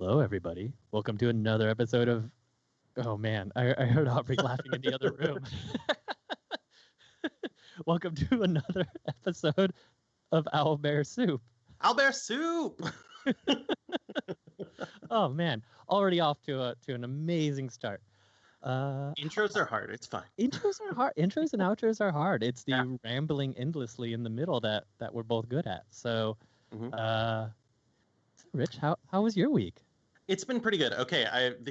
Hello, everybody. Welcome to another episode of. Oh man, I heard Aubrey laughing in the other room. Welcome to another episode of Owlbear Soup. Owlbear Soup. Oh man, already off to an amazing start. Intros are hard. It's fine. Intros are hard. Intros and outros are hard. It's the rambling endlessly in the middle that we're both good at. So, Rich, how was your week? It's been pretty good. Okay,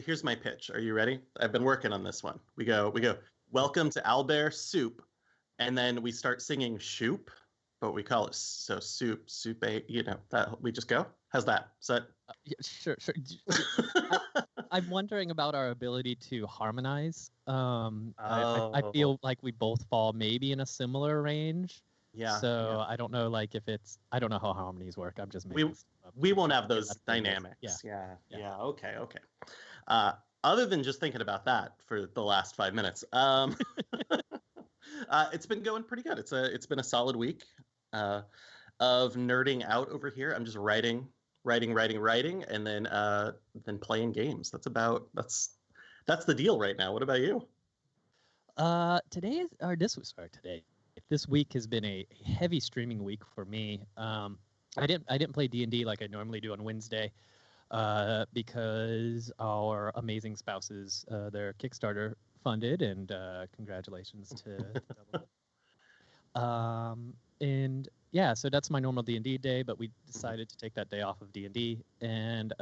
here's my pitch. Are you ready? I've been working on this one. We go. Welcome to Owlbear Soup, and then we start singing Shoop, but we call it soup. You know that we just go. How's that? Is that? Yeah, sure. I'm wondering about our ability to harmonize. I feel like we both fall maybe in a similar range. Yeah. So I don't know, like if it's. I don't know how harmonies work. I'm just making. We won't have those dynamics. Yeah. Okay. Other than just thinking about that for the last 5 minutes, it's been going pretty good. It's been a solid week of nerding out over here. I'm just writing, and then playing games. That's the deal right now. What about you? This week has been a heavy streaming week for me. I didn't play D&D like I normally do on Wednesday because our amazing spouses, their Kickstarter funded, and congratulations to and yeah, so that's my normal D&D day, but we decided to take that day off of D&D, and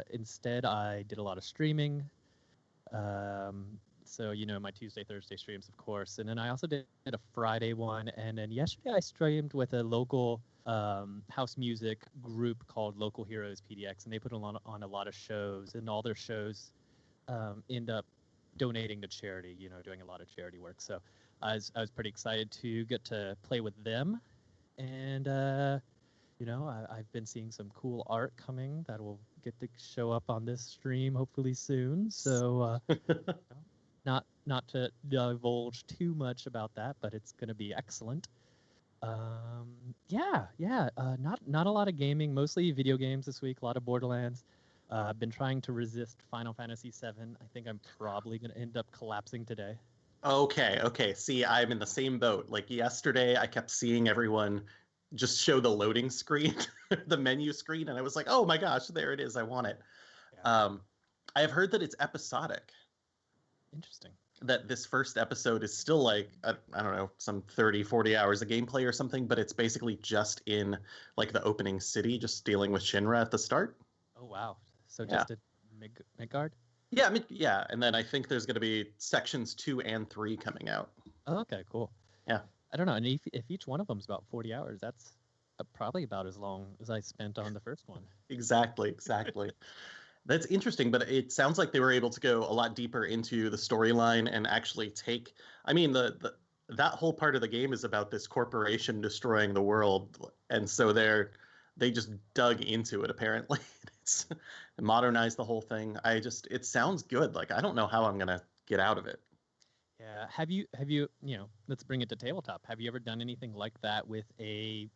instead I did a lot of streaming. So, my Tuesday, Thursday streams, of course. And then I also did a Friday one. And then yesterday I streamed with a local house music group called Local Heroes PDX. And they put on a lot of shows. And all their shows end up donating to charity, doing a lot of charity work. So I was pretty excited to get to play with them. And, I've been seeing some cool art coming that will get to show up on this stream hopefully soon. So... Not to divulge too much about that, but it's going to be excellent. Not a lot of gaming, mostly video games this week. A lot of Borderlands. I've been trying to resist Final Fantasy VII. I think I'm probably going to end up collapsing today. Okay. See, I'm in the same boat. Like yesterday, I kept seeing everyone just show the loading screen, the menu screen, and I was like, oh my gosh, there it is. I want it. Yeah. I have heard that it's episodic. Interesting. That this first episode is still like, I don't know, some 30, 40 hours of gameplay or something, but it's basically just in like the opening city, just dealing with Shinra at the start. Oh, wow. So just at Midgard? Yeah. And then I think there's going to be sections 2 and 3 coming out. Oh, okay, cool. Yeah. I don't know. And if each one of them is about 40 hours, that's probably about as long as I spent on the first one. Exactly. That's interesting, but it sounds like they were able to go a lot deeper into the storyline and actually take. I mean, that whole part of the game is about this corporation destroying the world, and so they just dug into it. Apparently, it's modernized the whole thing. It sounds good. Like I don't know how I'm gonna get out of it. Yeah. Have you? Let's bring it to tabletop. Have you ever done anything like that with an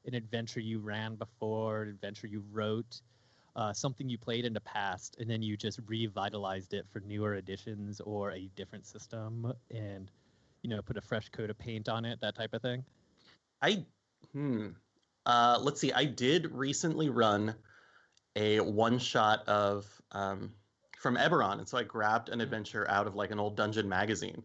adventure you ran before, an adventure you wrote? Something you played in the past, and then you just revitalized it for newer editions or a different system, and put a fresh coat of paint on it, that type of thing. Let's see. I did recently run a one shot of from Eberron, and so I grabbed an adventure out of like an old dungeon magazine.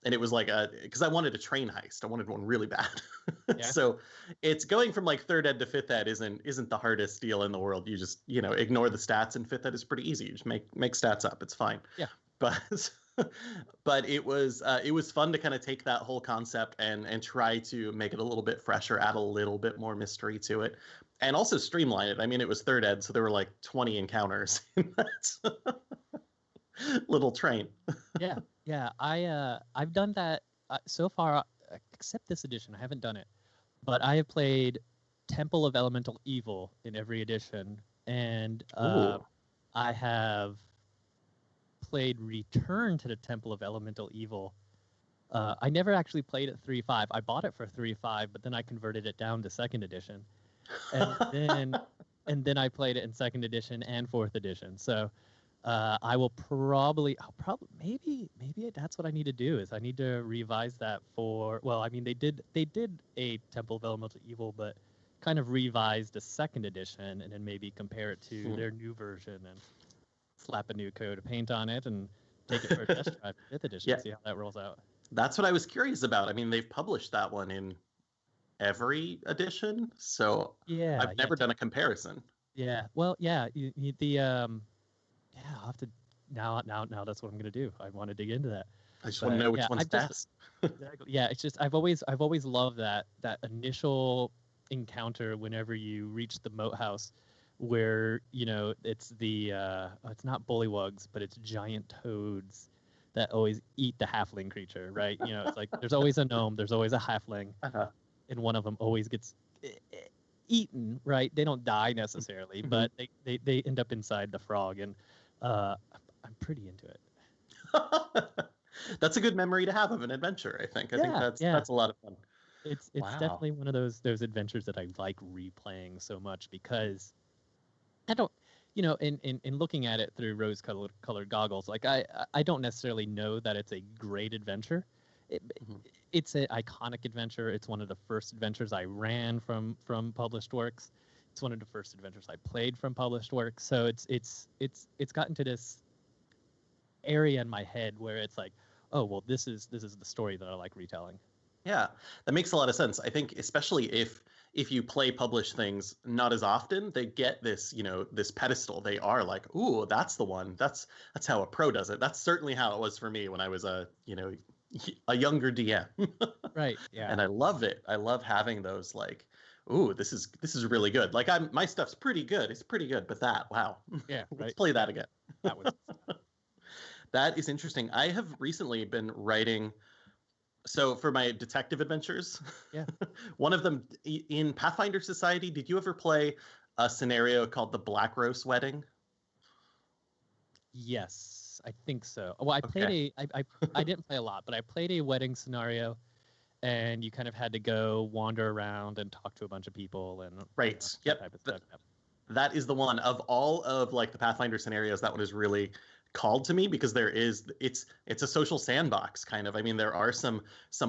And it was like because I wanted a train heist. I wanted one really bad. Yeah. So it's going from like 3rd ed to 5th ed isn't the hardest deal in the world. You just, ignore the stats, and 5th ed is pretty easy. You just make stats up. It's fine. Yeah. But it was fun to kind of take that whole concept and try to make it a little bit fresher, add a little bit more mystery to it, and also streamline it. I mean, it was 3rd ed, so there were like 20 encounters in that little train. Yeah. I've done that so far, except this edition. I haven't done it, but I have played Temple of Elemental Evil in every edition, and I have played Return to the Temple of Elemental Evil. I never actually played it 3.5. I bought it for 3.5, but then I converted it down to 2nd edition, and then and then I played it in second edition and fourth edition. So maybe that's what I need to do is I need to revise that for. Well, I mean they did a Temple of Elemental Evil, but kind of revised a second edition and then maybe compare it to their new version and slap a new coat of paint on it and take it for a test drive fifth edition, Yeah. see how that rolls out. That's what I was curious about. I mean, they've published that one in every edition, so Yeah, I've never done a comparison. Yeah, well, yeah, yeah, I'll have to now. That's what I'm gonna do. I want to dig into that. I just want to know which one's best. Exactly. Yeah, it's just I've always loved that initial encounter whenever you reach the moat house, where it's it's not bullywugs, but it's giant toads that always eat the halfling creature, right? It's like there's always a gnome, there's always a halfling, and one of them always gets eaten, right? They don't die necessarily, but they end up inside the frog, and I'm pretty into it. That's a good memory to have of an adventure, I think. I think that's a lot of fun. It's definitely one of those adventures that I like replaying so much because I don't, in looking at it through rose-colored goggles, like I don't necessarily know that it's a great adventure. It's an iconic adventure. It's one of the first adventures I ran from published works. It's one of the first adventures I played from published works. So it's gotten to this area in my head where it's like, oh well, this is the story that I like retelling. Yeah, that makes a lot of sense. I think especially if you play published things not as often, they get this, this pedestal. They are like, ooh, that's the one. That's how a pro does it. That's certainly how it was for me when I was a younger DM. Right. Yeah. And I love it. I love having those like, ooh, this is really good. Like my stuff's pretty good. It's pretty good, but wow. Yeah. Let's play that again. That was That is interesting. I have recently been writing. So for my detective adventures, one of them in Pathfinder Society, did you ever play a scenario called the Black Rose Wedding? Yes, I think so. Well, I played I didn't play a lot, but I played a wedding scenario, and you kind of had to go wander around and talk to a bunch of people and right. Yep. Type of stuff. That is the one of all of like the Pathfinder scenarios. That one is really called to me because it's a social sandbox kind of. I mean, there are some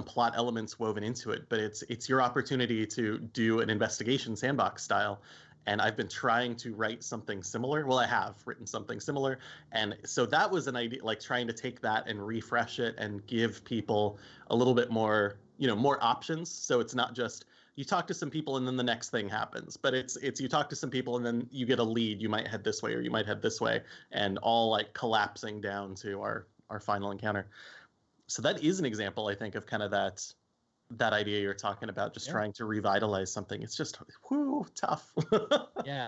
plot elements woven into it, but it's your opportunity to do an investigation sandbox style. And I've been trying to write something similar. Well, I have written something similar. And so that was an idea, like trying to take that and refresh it and give people a little bit more, more options. So it's not just you talk to some people and then the next thing happens, but it's you talk to some people and then you get a lead. You might head this way or you might head this way, and all like collapsing down to our final encounter. So that is an example, I think, of kind of that idea you're talking about, just trying to revitalize something. It's just tough. Yeah.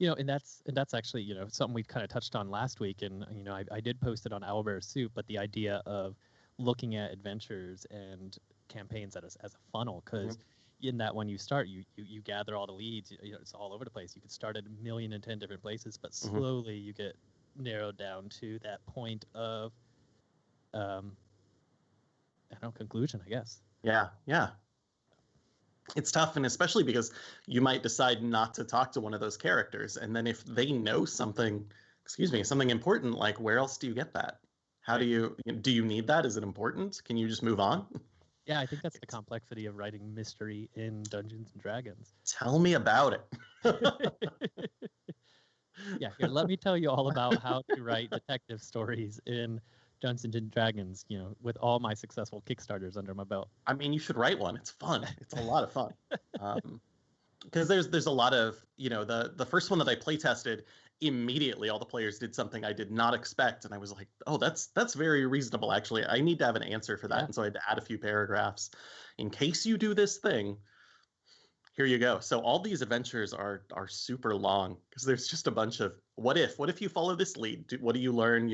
And that's actually something we kind of touched on last week, and I did post it on Owlbear Soup, but the idea of looking at adventures and campaigns as a funnel, because in that when you start, you gather all the leads. It's all over the place. You could start at 1,010 different places, but slowly you get narrowed down to that point of conclusion, I guess. Yeah. It's tough, and especially because you might decide not to talk to one of those characters, and then if they know something important, like where else do you get that? How do you need that? Is it important? Can you just move on? Yeah, I think that's the complexity of writing mystery in Dungeons and Dragons. Tell me about it. Yeah, here, let me tell you all about how to write detective stories in Dungeons and Dragons, with all my successful Kickstarters under my belt. I mean, you should write one. It's fun. It's a lot of fun. Because there's a lot of, the first one that I play tested, immediately all the players did something I did not expect, and I was like, oh, that's very reasonable, actually. I need to have an answer for that. And so I had to add a few paragraphs. In case you do this thing, here you go. So all these adventures are super long because there's just a bunch of what if you follow this lead? What do you learn?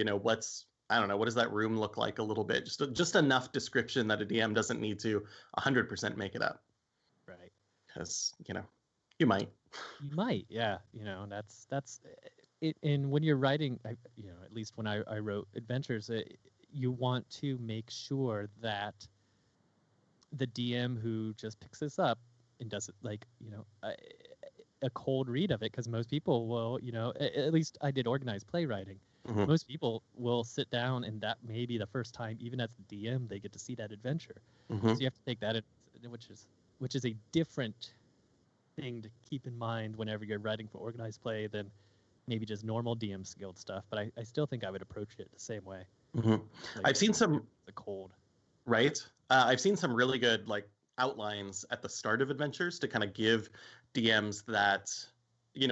I don't know, what does that room look like a little bit? Just enough description that a DM doesn't need to 100% make it up. Right. Because, you might. You might, yeah. That's it. And when you're writing, at least when I wrote adventures, you want to make sure that the DM who just picks this up and does it a cold read of it, because most people will, at least I did organized playwriting. Mhm. Most people will sit down, and that may be the first time, even as the DM, they get to see that adventure. Mhm. So you have to take that, which is a different thing to keep in mind whenever you're writing for organized play than maybe just normal DM's Guild stuff. But I still think I would approach it the same way. Mhm. Like, I've seen some the cold. right. I've seen some really good like outlines at the start of adventures to kind of give DMs that,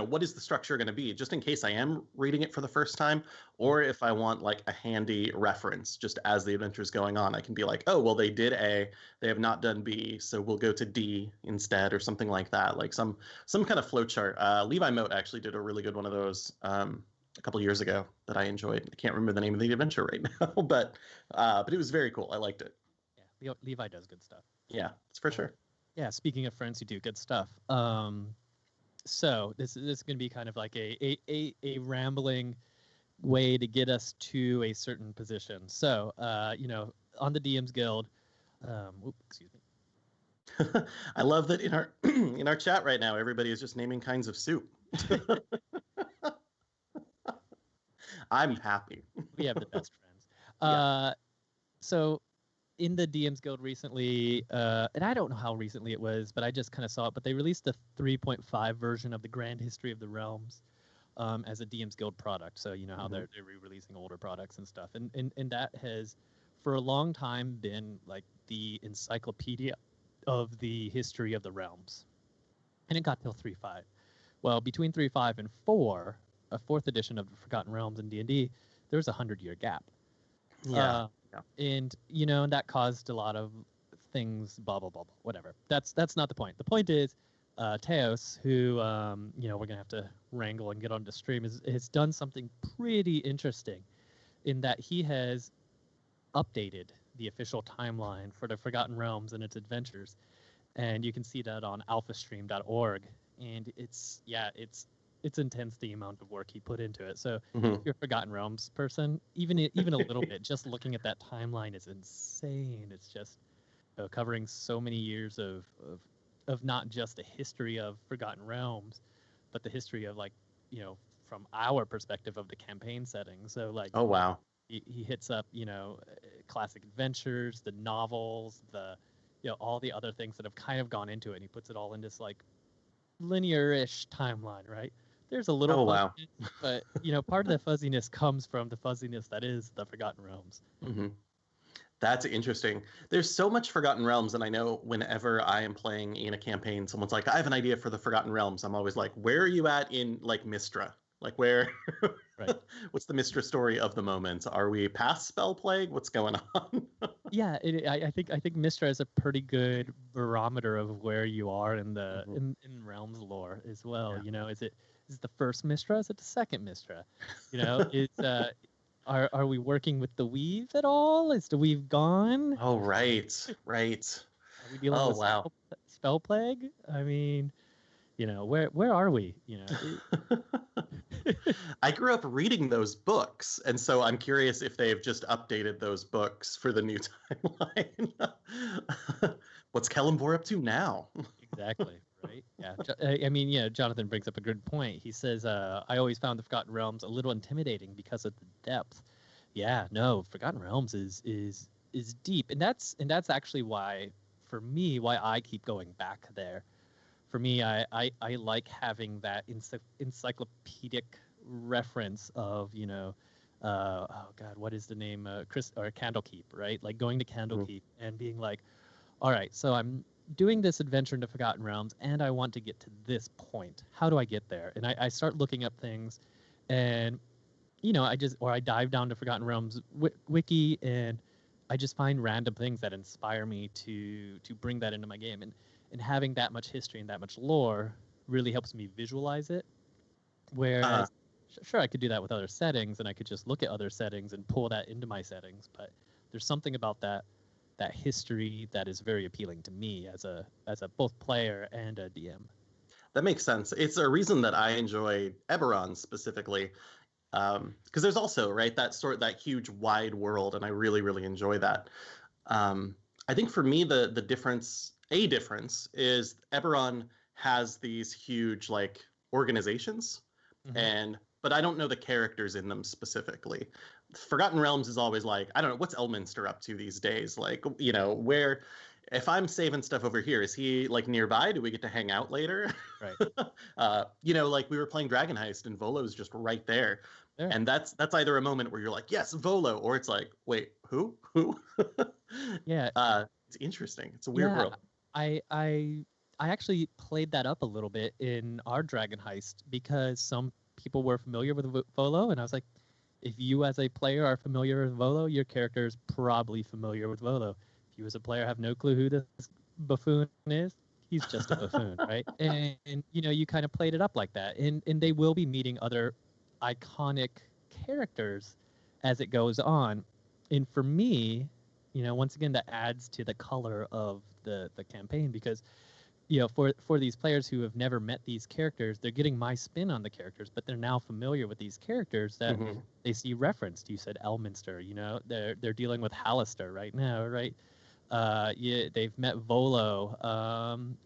what is the structure going to be, just in case I am reading it for the first time, or if I want like a handy reference just as the adventure is going on. I can be like, oh, well, they did A, they have not done B, so we'll go to D instead, or something like that, like some kind of flowchart. Levi Moat actually did a really good one of those a couple years ago that I enjoyed. I can't remember the name of the adventure right now, but it was very cool. I liked it. Yeah, Levi does good stuff. Yeah, it's for sure. Yeah, speaking of friends who do good stuff, so this is going to be kind of like a rambling way to get us to a certain position. So, on the DM's Guild, excuse me. I love that in our in our chat right now, everybody is just naming kinds of soup. I'm happy. We have the best friends. Yeah. So in the DM's Guild recently, and I don't know how recently it was, but I just kind of saw it, but they released the 3.5 version of the Grand History of the Realms as a DM's Guild product. So you know how they're re-releasing older products and stuff. And that has, for a long time, been like the encyclopedia of the history of the realms. And it got till 3.5. Well, between 3.5 and 4, a 4th edition of the Forgotten Realms in D&D, there was a 100-year gap. Yeah. And that caused a lot of things, blah blah blah, blah, whatever. That's not the point. The point is, Teos, who we're gonna have to wrangle and get onto stream, has done something pretty interesting, in that he has updated the official timeline for the Forgotten Realms and its adventures, and you can see that on alphastream.org. And it's intense, the amount of work he put into it. So if you're a Forgotten Realms person, even a little bit, just looking at that timeline is insane. It's just covering so many years of not just a history of Forgotten Realms, but the history of, like, from our perspective of the campaign setting. So like, oh wow, he hits up classic adventures, the novels, the all the other things that have kind of gone into it, and he puts it all in this like linear-ish timeline, right? There's a little fuzziness, but part of the fuzziness comes from the fuzziness that is the Forgotten Realms. Mm-hmm. That's interesting. There's so much Forgotten Realms, and I know whenever I am playing in a campaign, someone's like, I have an idea for the Forgotten Realms. I'm always like, where are you at in like Mystra? Like where? Right. What's the Mystra story of the moment? Are we past Spell Plague? What's going on? Yeah, I think Mystra is a pretty good barometer of where you are in the in Realms lore as well. Yeah. Is it the first Mystra? Is it the second Mystra? Are we working with the weave at all? Is the weave gone? Oh right. Are we dealing with spell plague? I mean, where are we? I grew up reading those books, and so I'm curious if they've just updated those books for the new timeline. What's Kellenbor up to now? Exactly, right? Yeah. I mean, Jonathan brings up a good point. He says, I always found the Forgotten Realms a little intimidating because of the depth. Yeah, no, Forgotten Realms is deep. And that's actually why, for me, why I keep going back there. For me, I like having that encyclopedic reference of, oh God, what is the name? Candlekeep, right? Like going to Candlekeep and being like, all right, so I'm doing this adventure into Forgotten Realms, and I want to get to this point. How do I get there? And I start looking up things, and I dive down to Forgotten Realms wiki, and I just find random things that inspire me to bring that into my game. And having that much history and that much lore really helps me visualize it. Whereas, sure, I could do that with other settings, and I could just look at other settings and pull that into my settings. But there's something about that history that is very appealing to me as a both player and a DM. That makes sense. It's a reason that I enjoy Eberron specifically, because there's also that huge wide world, and I really really enjoy that. I think for me the difference is Eberron has these huge like organizations, but I don't know the characters in them specifically. Forgotten Realms is always like, I don't know, what's Elminster up to these days? Like, where, if I'm saving stuff over here, is he like nearby? Do we get to hang out later? Right. Like we were playing Dragon Heist and Volo's just right there. There. And that's either a moment where you're like, yes, Volo, or it's like, wait, who? Yeah. It's interesting. It's a weird world. I actually played that up a little bit in our Dragon Heist because some people were familiar with Volo, and I was like, if you as a player are familiar with Volo, your character is probably familiar with Volo. If you as a player have no clue who this buffoon is, he's just a buffoon, right? And you kind of played it up like that. And they will be meeting other iconic characters as it goes on. And for me, once again, that adds to the color of the campaign because for these players who have never met these characters, they're getting my spin on the characters, but they're now familiar with these characters that they see referenced. You said Elminster, they're dealing with Hallister right now, right? They've met Volo.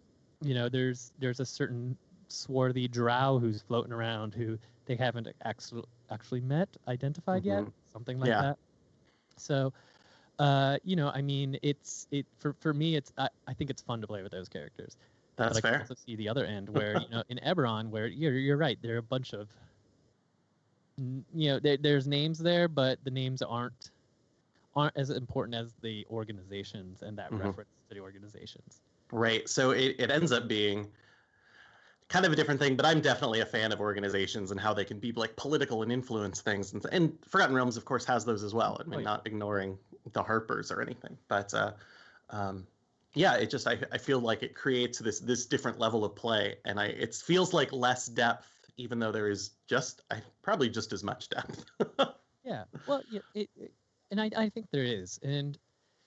There's a certain swarthy drow who's floating around who they haven't actually met, identified yet, something like that. So, for me, I think it's fun to play with those characters. That's fair. I can also see the other end where, in Eberron, where you're right, there are a bunch of, there's names there, but the names aren't as important as the organizations and that reference to the organizations. Right. So it ends up being kind of a different thing, but I'm definitely a fan of organizations and how they can be like political and influence things. And Forgotten Realms, of course, has those as well. I mean, not ignoring the Harpers or anything, but I feel like it creates this different level of play, and it feels like less depth, even though there is probably just as much depth. Yeah. Well, and I think there is, and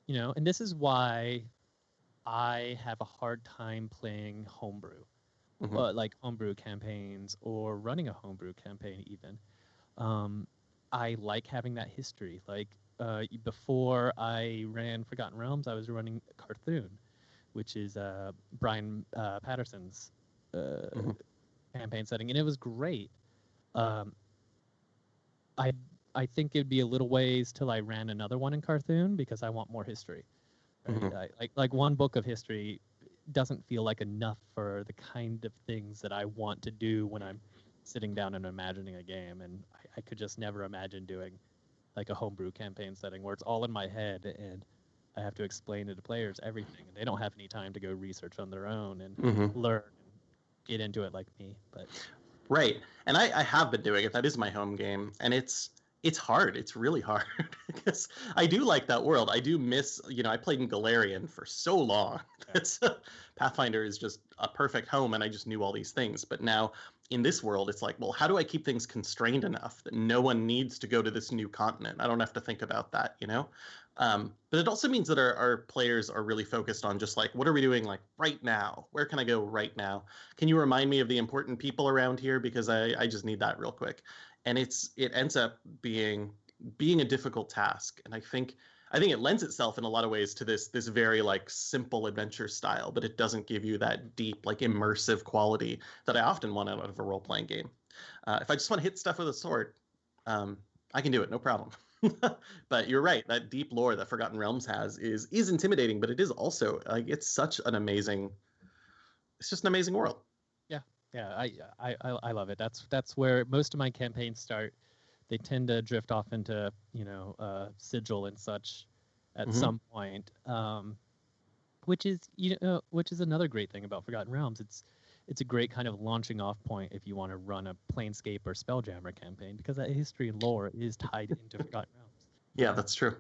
and this is why I have a hard time playing homebrew. Like homebrew campaigns or running a homebrew campaign even. I like having that history. Like before I ran Forgotten Realms, I was running Carthoon, which is Brian Patterson's campaign setting, and it was great. I think it'd be a little ways till I ran another one in Carthoon because I want more history. Right? Like one book of history doesn't feel like enough for the kind of things that I want to do when I'm sitting down and imagining a game, and I could just never imagine doing like a homebrew campaign setting where it's all in my head and I have to explain to the players everything, and they don't have any time to go research on their own and learn and get into it like me. But right, and I have been doing it. That is my home game, and it's hard. It's really hard because I do like that world. I do miss, I played in Galarian for so long. Pathfinder is just a perfect home, and I just knew all these things. But now in this world, it's like, well, how do I keep things constrained enough that no one needs to go to this new continent? I don't have to think about that, But it also means that our players are really focused on just like, what are we doing like right now? Where can I go right now? Can you remind me of the important people around here? Because I just need that real quick. And it ends up being a difficult task. And I think it lends itself in a lot of ways to this very like simple adventure style, but it doesn't give you that deep, like immersive quality that I often want out of a role-playing game. If I just want to hit stuff with a sword, I can do it, no problem. But you're right, that deep lore that Forgotten Realms has is intimidating, but it is also like it's just an amazing world. Yeah, I love it. That's where most of my campaigns start. They tend to drift off into Sigil and such at some point, which is another great thing about Forgotten Realms. It's a great kind of launching off point if you want to run a Planescape or Spelljammer campaign, because that history and lore is tied into Forgotten Realms. Yeah, that's true.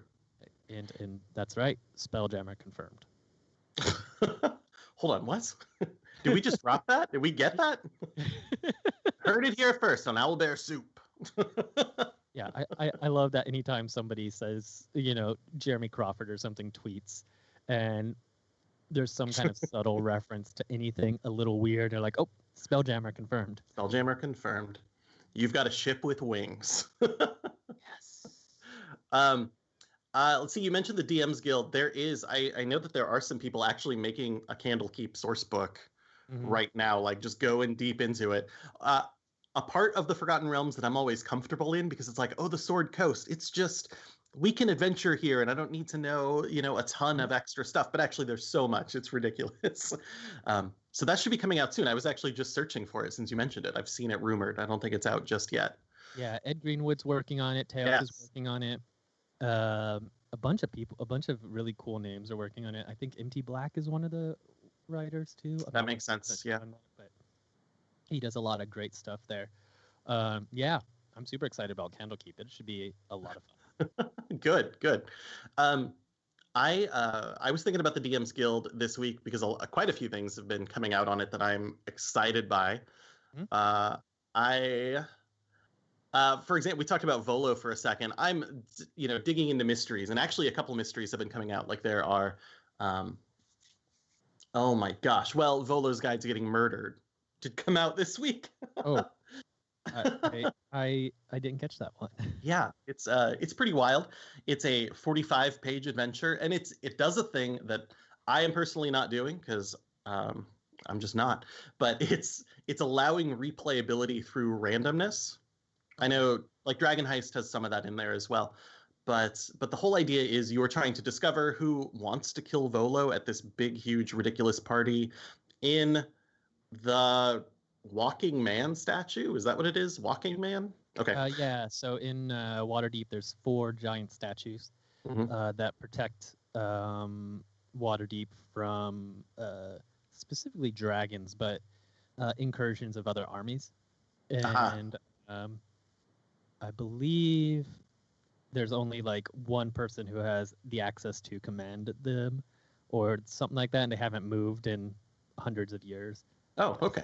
And that's right, Spelljammer confirmed. Hold on, what? Did we just drop that? Did we get that? Heard it here first on Owlbear Soup. Yeah, I love that anytime somebody says, Jeremy Crawford or something tweets, and there's some kind of subtle reference to anything a little weird, they're like, oh, Spelljammer confirmed. Spelljammer confirmed. You've got a ship with wings. Yes. Let's see, you mentioned the DM's Guild. There is, I know that there are some people actually making a Candlekeep source book right now, like just going deep into it. A part of the Forgotten Realms that I'm always comfortable in, because it's like, oh, the Sword Coast. It's just, we can adventure here, and I don't need to know, a ton of extra stuff. But actually, there's so much; it's ridiculous. So that should be coming out soon. I was actually just searching for it since you mentioned it. I've seen it rumored. I don't think it's out just yet. Yeah, Ed Greenwood's working on it. Teos is working on it. A bunch of people, a bunch of really cool names are working on it. I think MT Black is one of the writers too. That makes sense. Yeah. But he does a lot of great stuff there. Yeah, I'm super excited about Candlekeep. It should be a lot of fun. Good. I was thinking about the DM's Guild this week because quite a few things have been coming out on it that I'm excited by. For example, we talked about Volo for a second. I'm, digging into mysteries, and actually a couple of mysteries have been coming out. Like there are, oh my gosh, well, Volo's Guide to Getting Murdered did come out this week. Oh, I didn't catch that one. Yeah, it's pretty wild. It's a 45-page adventure, and it does a thing that I am personally not doing because I'm just not. But it's allowing replayability through randomness. I know, like Dragon Heist has some of that in there as well, but the whole idea is you are trying to discover who wants to kill Volo at this big, huge, ridiculous party in the Walking Man statue. Is that what it is? Walking Man? Okay. Yeah. So in Waterdeep, there's 4 giant statues that protect Waterdeep from specifically dragons, but incursions of other armies. And I believe there's only like one person who has the access to command them or something like that, and they haven't moved in hundreds of years. Oh, okay.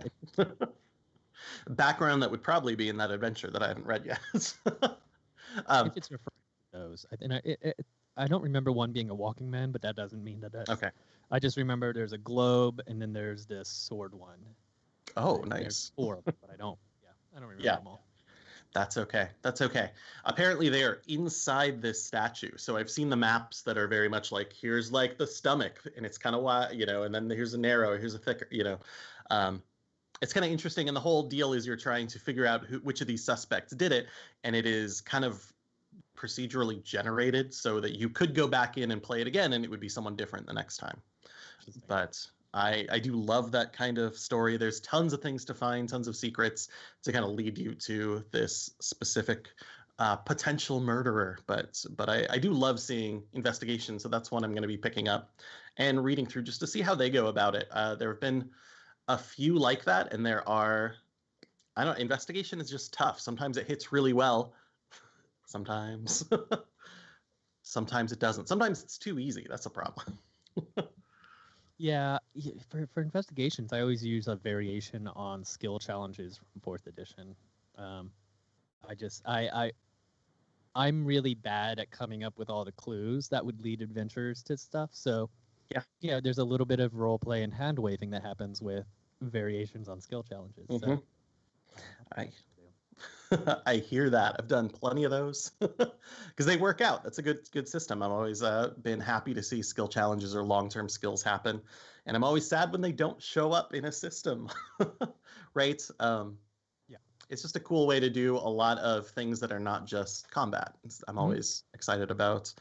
Background that would probably be in that adventure that I haven't read yet. If it's referring to those, I don't remember one being a walking man, but that doesn't mean that. Okay. I just remember there's a globe, and then there's this sword one. Oh, nice. There's 4 of them, but I don't remember them all. That's okay. Apparently they are inside this statue. So I've seen the maps that are very much like, here's like the stomach, and it's kind of wide, and then here's a narrow, here's a thicker, it's kind of interesting. And the whole deal is you're trying to figure out which of these suspects did it. And it is kind of procedurally generated so that you could go back in and play it again, and it would be someone different the next time. But I do love that kind of story. There's tons of things to find, tons of secrets to kind of lead you to this specific potential murderer. But I do love seeing investigations, so that's one I'm going to be picking up and reading through just to see how they go about it. There have been a few like that, and there are, investigation is just tough. Sometimes it hits really well. Sometimes it doesn't. Sometimes it's too easy. That's a problem. Yeah, for investigations, I always use a variation on skill challenges from 4th edition. I'm really bad at coming up with all the clues that would lead adventurers to stuff. So yeah, there's a little bit of role play and hand waving that happens with variations on skill challenges. So I hear that. I've done plenty of those because they work out. That's a good system. I've always been happy to see skill challenges or long-term skills happen, and I'm always sad when they don't show up in a system. Right? It's just a cool way to do a lot of things that are not just combat. I'm always excited about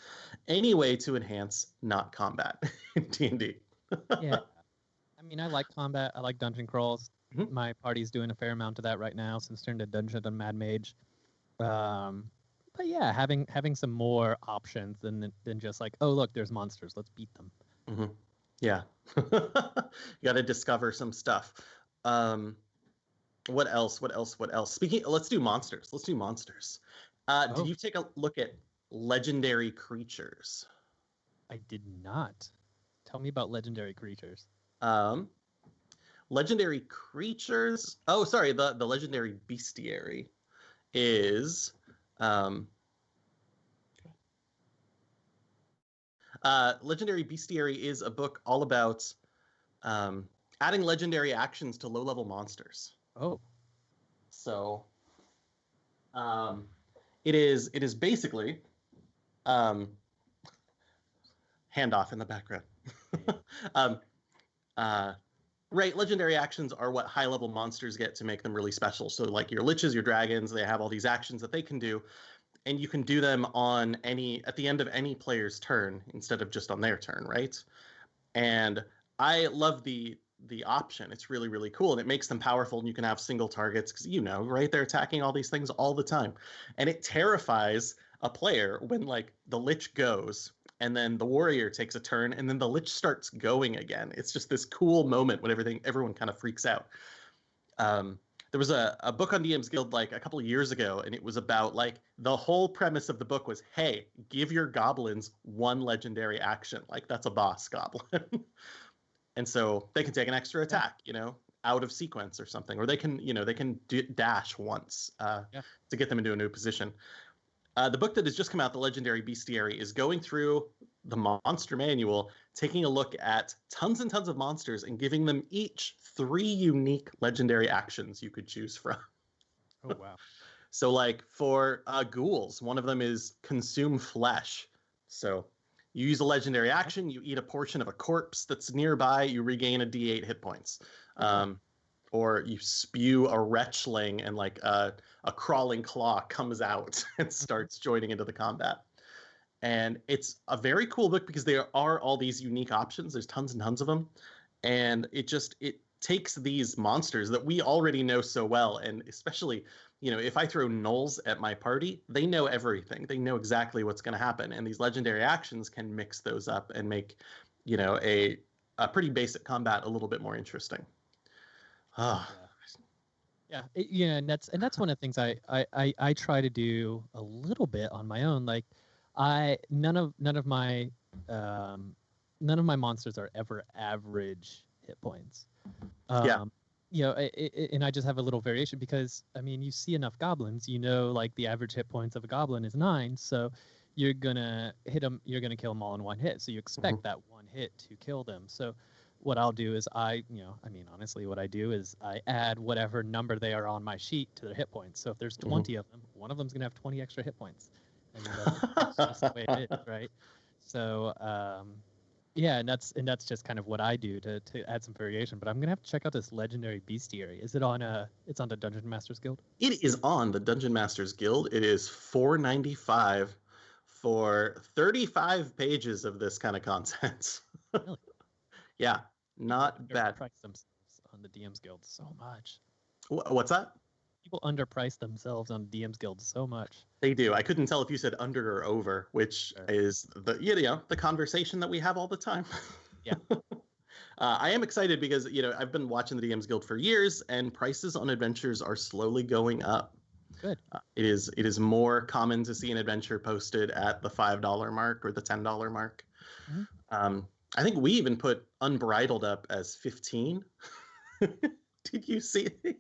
any way to enhance not combat in D&D. Yeah, I mean, I like combat. I like dungeon crawls. My party's doing a fair amount of that right now since turned to Dungeon and Mad Mage. But yeah, having some more options than just like, oh look, there's monsters, let's beat them. Yeah, you got to discover some stuff. What else? Speaking, let's do monsters. Did you take a look at legendary creatures? I did not. Tell me about legendary creatures. Legendary creatures. Oh, sorry. The legendary bestiary is legendary bestiary is a book all about adding legendary actions to low-level monsters. Oh, so it is basically handoff in the background. Right, legendary actions are what high-level monsters get to make them really special. So like your liches, your dragons, they have all these actions that they can do, and you can do them at the end of any player's turn instead of just on their turn, right? And I love the option. It's really, really cool, and it makes them powerful, and you can have single targets because right, they're attacking all these things all the time. And it terrifies a player when like the lich goes and then the warrior takes a turn and then the lich starts going again. It's just this cool moment when everyone kind of freaks out. There was a book on DM's Guild like a couple of years ago, and it was about like the whole premise of the book was, hey, give your goblins one legendary action. Like that's a boss goblin. And so they can take an extra attack, out of sequence or something, or they can dash once to get them into a new position. The book that has just come out, The Legendary Bestiary, is going through the monster manual, taking a look at tons and tons of monsters and giving them each 3 unique legendary actions you could choose from. Oh, wow. So like for ghouls, one of them is consume flesh. So you use a legendary action, you eat a portion of a corpse that's nearby, you regain a d8 hit points. Or you spew a wretchling and like a crawling claw comes out and starts joining into the combat. And it's a very cool book because there are all these unique options. There's tons and tons of them. And it takes these monsters that we already know so well. And especially, if I throw gnolls at my party, they know everything. They know exactly what's going to happen. And these legendary actions can mix those up and make, a pretty basic combat a little bit more interesting. Yeah, and that's one of the things I try to do a little bit on my own. Like, none of my monsters are ever average hit points. And I just have a little variation because I mean, you see enough goblins, like the average hit points of a goblin is 9, so you're gonna hit them, you're gonna kill them all in one hit. So you expect that one hit to kill them. So what I'll do is honestly, what I do is I add whatever number they are on my sheet to their hit points. So if there's 20 of them, one of them's going to have 20 extra hit points. I mean, that's just the way it is, right? So, and that's just kind of what I do to add some variation. But I'm going to have to check out this Legendary Bestiary. Is it on it's on the Dungeon Masters Guild? It is on the Dungeon Masters Guild. It is $4.95 for 35 pages of this kind of content. Really? Yeah, not bad. Underprice themselves on the DM's Guild so much. What's that? People underprice themselves on DM's Guild so much. They do. I couldn't tell if you said under or over, which is the conversation that we have all the time. Yeah. I am excited because I've been watching the DM's Guild for years, and prices on adventures are slowly going up. Good. It is more common to see an adventure posted at the $5 mark or the $10 mark. Mm-hmm. I think we even put Unbridled up as 15. Did you see it?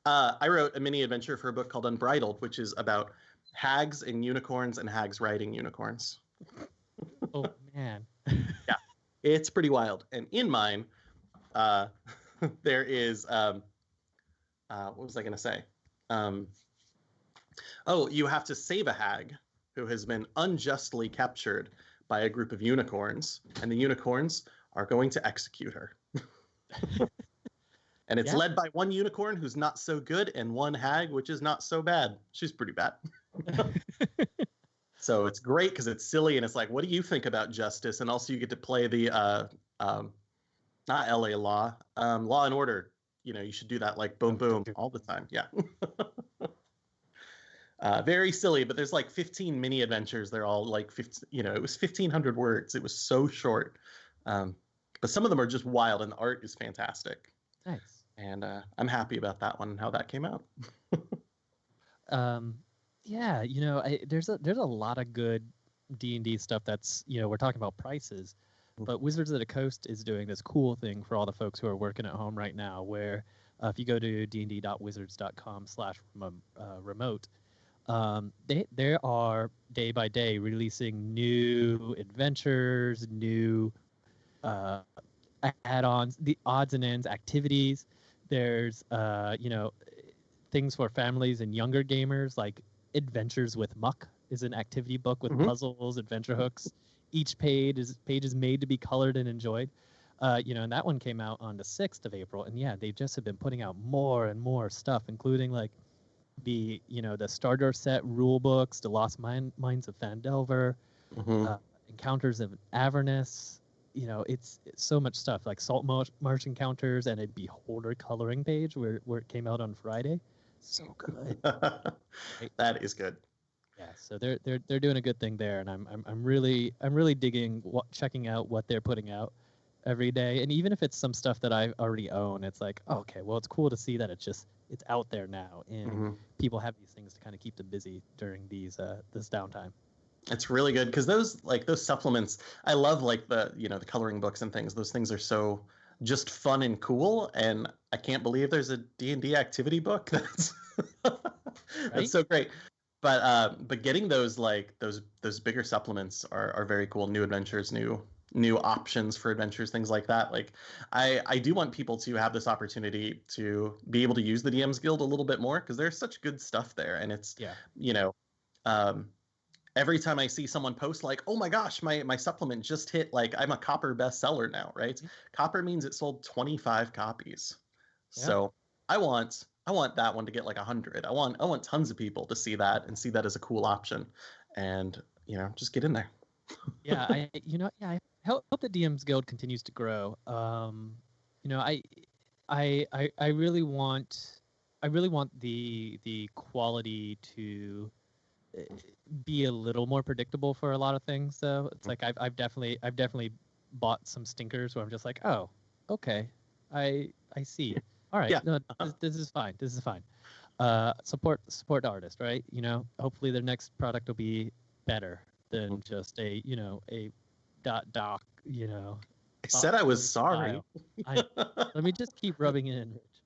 I wrote a mini adventure for a book called Unbridled, which is about hags and unicorns and hags riding unicorns. Oh, man. Yeah, it's pretty wild. And in mine, there is, what was I going to say? You have to save a hag who has been unjustly captured by a group of unicorns, and the unicorns are going to execute her. And it's led by one unicorn who's not so good and one hag which is not so bad. She's pretty bad. So it's great because it's silly and it's like, what do you think about justice? And also you get to play the not LA Law, Law and Order. You should do that like boom boom all the time. Yeah. Very silly, but there's like 15 mini adventures. They're all like 15, it was 1,500 words. It was so short. But some of them are just wild, and the art is fantastic. Nice. And I'm happy about that one and how that came out. There's a lot of good D&D stuff that's, we're talking about prices, but Wizards of the Coast is doing this cool thing for all the folks who are working at home right now, where if you go to dnd.wizards.com/remote, they are day by day releasing new adventures, new add-ons, the odds and ends activities. There's things for families and younger gamers, like Adventures with Muck is an activity book with puzzles, adventure hooks. Each page is made to be colored and enjoyed. And that one came out on the 6th of April, and yeah, they just have been putting out more and more stuff, including like the starter set rule books, the Lost Mines of Phandelver, Mm-hmm. Encounters of Avernus. It's so much stuff, like Salt Marsh Encounters and a Beholder coloring page where it came out on Friday. So good. Right? That is good. Yeah, so they're doing a good thing there, and I'm really digging checking out what they're putting out every day. And even if it's some stuff that I already own, it's like, oh, okay, well, it's cool to see that it's out there now, and people have these things to kind of keep them busy during this downtime. It's really good because those supplements, I love like the coloring books and things. Those things are so just fun and cool, and I can't believe there's a D&D activity book. That's that's so great. But getting those bigger supplements are very cool. New adventures, new options for adventures, things like that. Like I do want people to have this opportunity to be able to use the DM's Guild a little bit more, because there's such good stuff there, and it's every time I see someone post like, oh my gosh, my supplement just hit, like, I'm a Copper bestseller now, right? Mm-hmm. Copper means it sold 25 copies. Yeah. So I want that one to get like 100. I want tons of people to see that and see that as a cool option, and just get in there. Yeah, I hope the DM's Guild continues to grow. I really want the quality to be a little more predictable for a lot of things. So it's like I've definitely bought some stinkers where I'm just like, oh, okay, I see. All right, yeah. No, this is fine. This is fine. Support the artist, right? Hopefully their next product will be better than just a doc. I said I was sorry. Let me just keep rubbing it in, Rich.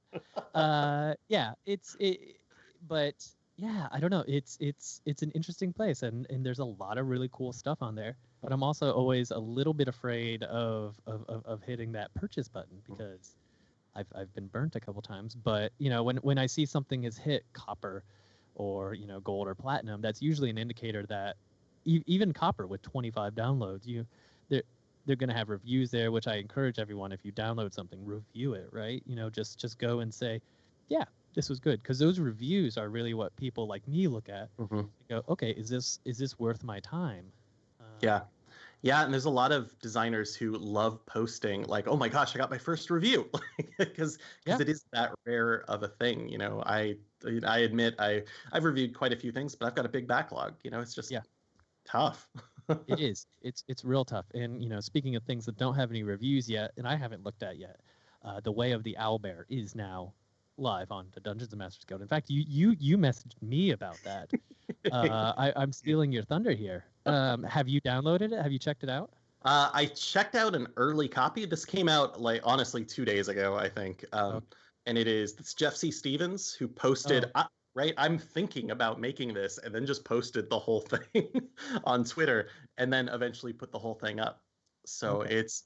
But yeah, I don't know. It's an interesting place, and there's a lot of really cool stuff on there. But I'm also always a little bit afraid of hitting that purchase button, because I've been burnt a couple times. But when I see something has hit copper or gold or platinum, that's usually an indicator that even copper with 25 downloads, they're going to have reviews there, which I encourage everyone, if you download something, review it, right? Just go and say, yeah, this was good, because those reviews are really what people like me look at. Mm-hmm. Go, okay, is this worth my time? Yeah, and there's a lot of designers who love posting like, oh my gosh, I got my first review, because it is that rare of a thing. I admit I've reviewed quite a few things, but I've got a big backlog. It's just tough. It is. It's real tough. And speaking of things that don't have any reviews yet, and I haven't looked at yet, The Way of the Owlbear is now live on the Dungeons and Masters Guild. In fact, you messaged me about that. I'm stealing your thunder here. Have you downloaded it? Have you checked it out? I checked out an early copy. This came out honestly 2 days ago, I think. And it's Jeff C. Stevens who posted. Right, I'm thinking about making this, and then just posted the whole thing on Twitter, and then eventually put the whole thing up. So it's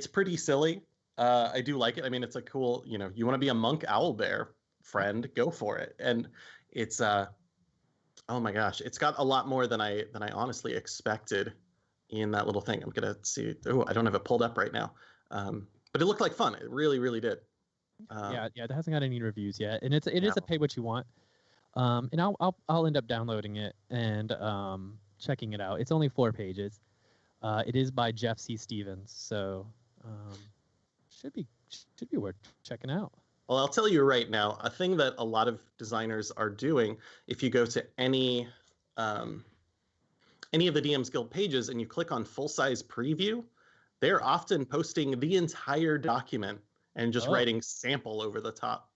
pretty silly. I do like it. I mean, it's a cool, you want to be a monk owlbear friend, go for it. And it's oh my gosh, it's got a lot more than I honestly expected in that little thing. I'm gonna see. Oh, I don't have it pulled up right now, but it looked like fun. It really, really did. Yeah, it hasn't got any reviews yet, and it is a pay what you want. And I'll end up downloading it and checking it out. It's only 4 pages. It is by Jeff C. Stevens, so should be worth checking out. Well, I'll tell you right now, a thing that a lot of designers are doing, if you go to any of the DM's Guild pages and you click on full-size preview, they're often posting the entire document and just writing sample over the top.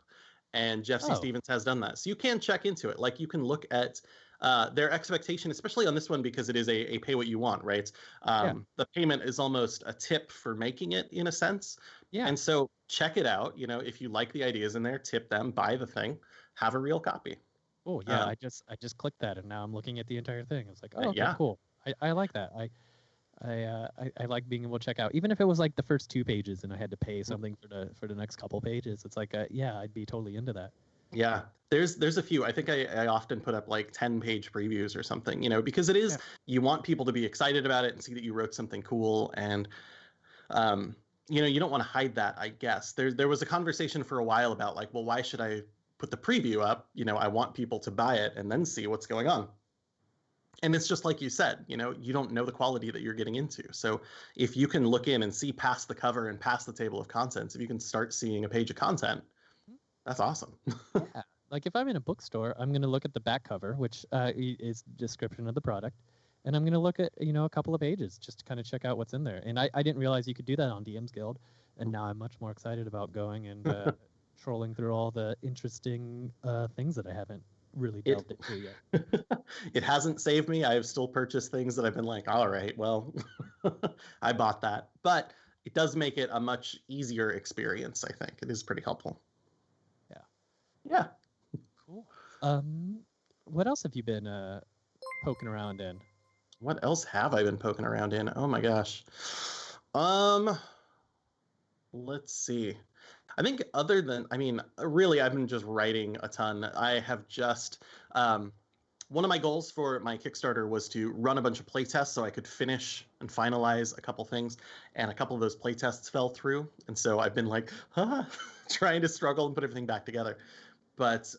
And Jeff C. Stevens has done that. So you can check into it. Like, you can look at their expectation, especially on this one, because it is a pay what you want, right? The payment is almost a tip for making it, in a sense. Yeah. And so check it out. If you like the ideas in there, tip them, buy the thing, have a real copy. Oh yeah, I just clicked that, and now I'm looking at the entire thing. It's like, oh, okay, cool. I like that. I like being able to check out, even if it was like the first 2 pages and I had to pay something for the next couple pages. It's like, I'd be totally into that. Yeah, there's a few. I think I often put up like 10-page previews or something, because it is, you want people to be excited about it and see that you wrote something cool. And you don't want to hide that, I guess. There was a conversation for a while about like, well, why should I put the preview up? I want people to buy it and then see what's going on. And it's just like you said, you don't know the quality that you're getting into. So if you can look in and see past the cover and past the table of contents, if you can start seeing a page of content, that's awesome. Yeah. Like if I'm in a bookstore, I'm going to look at the back cover, which is description of the product. And I'm going to look at, a couple of pages just to kind of check out what's in there. And I didn't realize you could do that on DM's Guild. And now I'm much more excited about going and trolling through all the interesting things that I haven't really delved into yet. It hasn't saved me. I have still purchased things that I've been like, all right, well, I bought that. But it does make it a much easier experience, I think. It is pretty helpful. Yeah. Yeah. Cool. What else have you been poking around in? What else have I been poking around in? Oh my gosh. Let's see. I think really, I've been just writing a ton. I have just, one of my goals for my Kickstarter was to run a bunch of playtests so I could finish and finalize a couple things. And a couple of those playtests fell through. And so I've been like, trying to struggle and put everything back together. But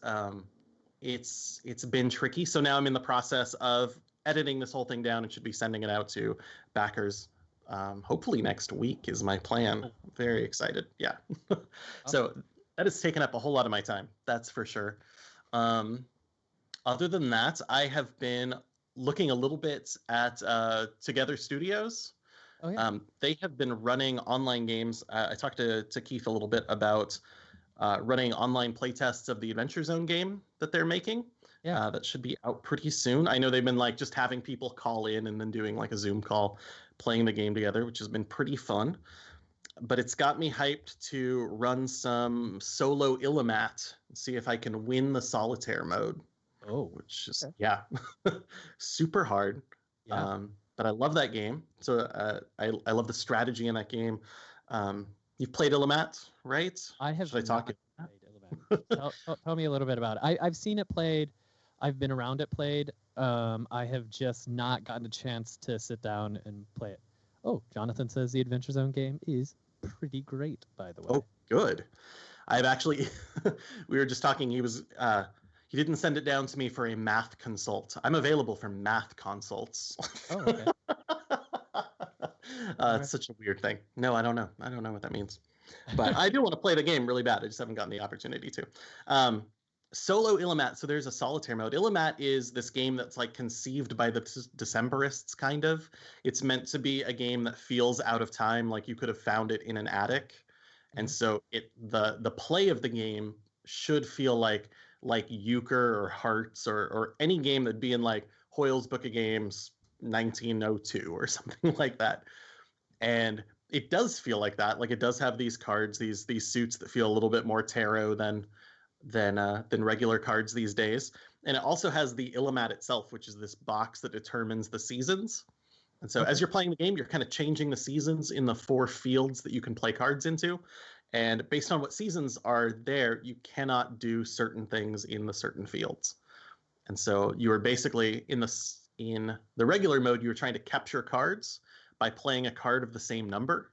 it's been tricky. So now I'm in the process of editing this whole thing down and should be sending it out to backers. Hopefully next week is my plan. I'm very excited. Yeah. So that has taken up a whole lot of my time. That's for sure. Other than that, I have been looking a little bit at Together Studios. Oh, yeah. They have been running online games. I talked to Keith a little bit about running online playtests of the Adventure Zone game that they're making. Yeah. That should be out pretty soon. I know they've been like just having people call in and then doing like a Zoom call, playing the game together, which has been pretty fun. But it's got me hyped to run some solo Illimat and see if I can win the solitaire mode. Oh, which is super hard. Yeah. But I love that game. So I love the strategy in that game. You've played Illimat, right? I have. Should I talk? Played Illimat. Tell me a little bit about it. I've seen it played. I've been around it played. I have just not gotten a chance to sit down and play it. Oh, Jonathan says the Adventure Zone game is pretty great, by the way. Oh, good. I've actually, we were just talking. He didn't send it down to me for a math consult. I'm available for math consults. Oh, okay. It's such a weird thing. No, I don't know. I don't know what that means. But I do want to play the game really bad. I just haven't gotten the opportunity to. Solo Illimat. So there's a solitaire mode. Illimat is this game that's like conceived by the Decemberists, kind of. It's meant to be a game that feels out of time, like you could have found it in an attic. And so the play of the game should feel like Euchre or Hearts or any game that'd be in like Hoyle's Book of Games 1902 or something like that. And it does feel like that. Like it does have these cards, these suits that feel a little bit more tarot than regular cards these days. And it also has the Illimat itself, which is this box that determines the seasons. And so as you're playing the game, you're kind of changing the seasons in the 4 fields that you can play cards into. And based on what seasons are there, you cannot do certain things in the certain fields. And so you are basically in the regular mode, you were trying to capture cards by playing a card of the same number,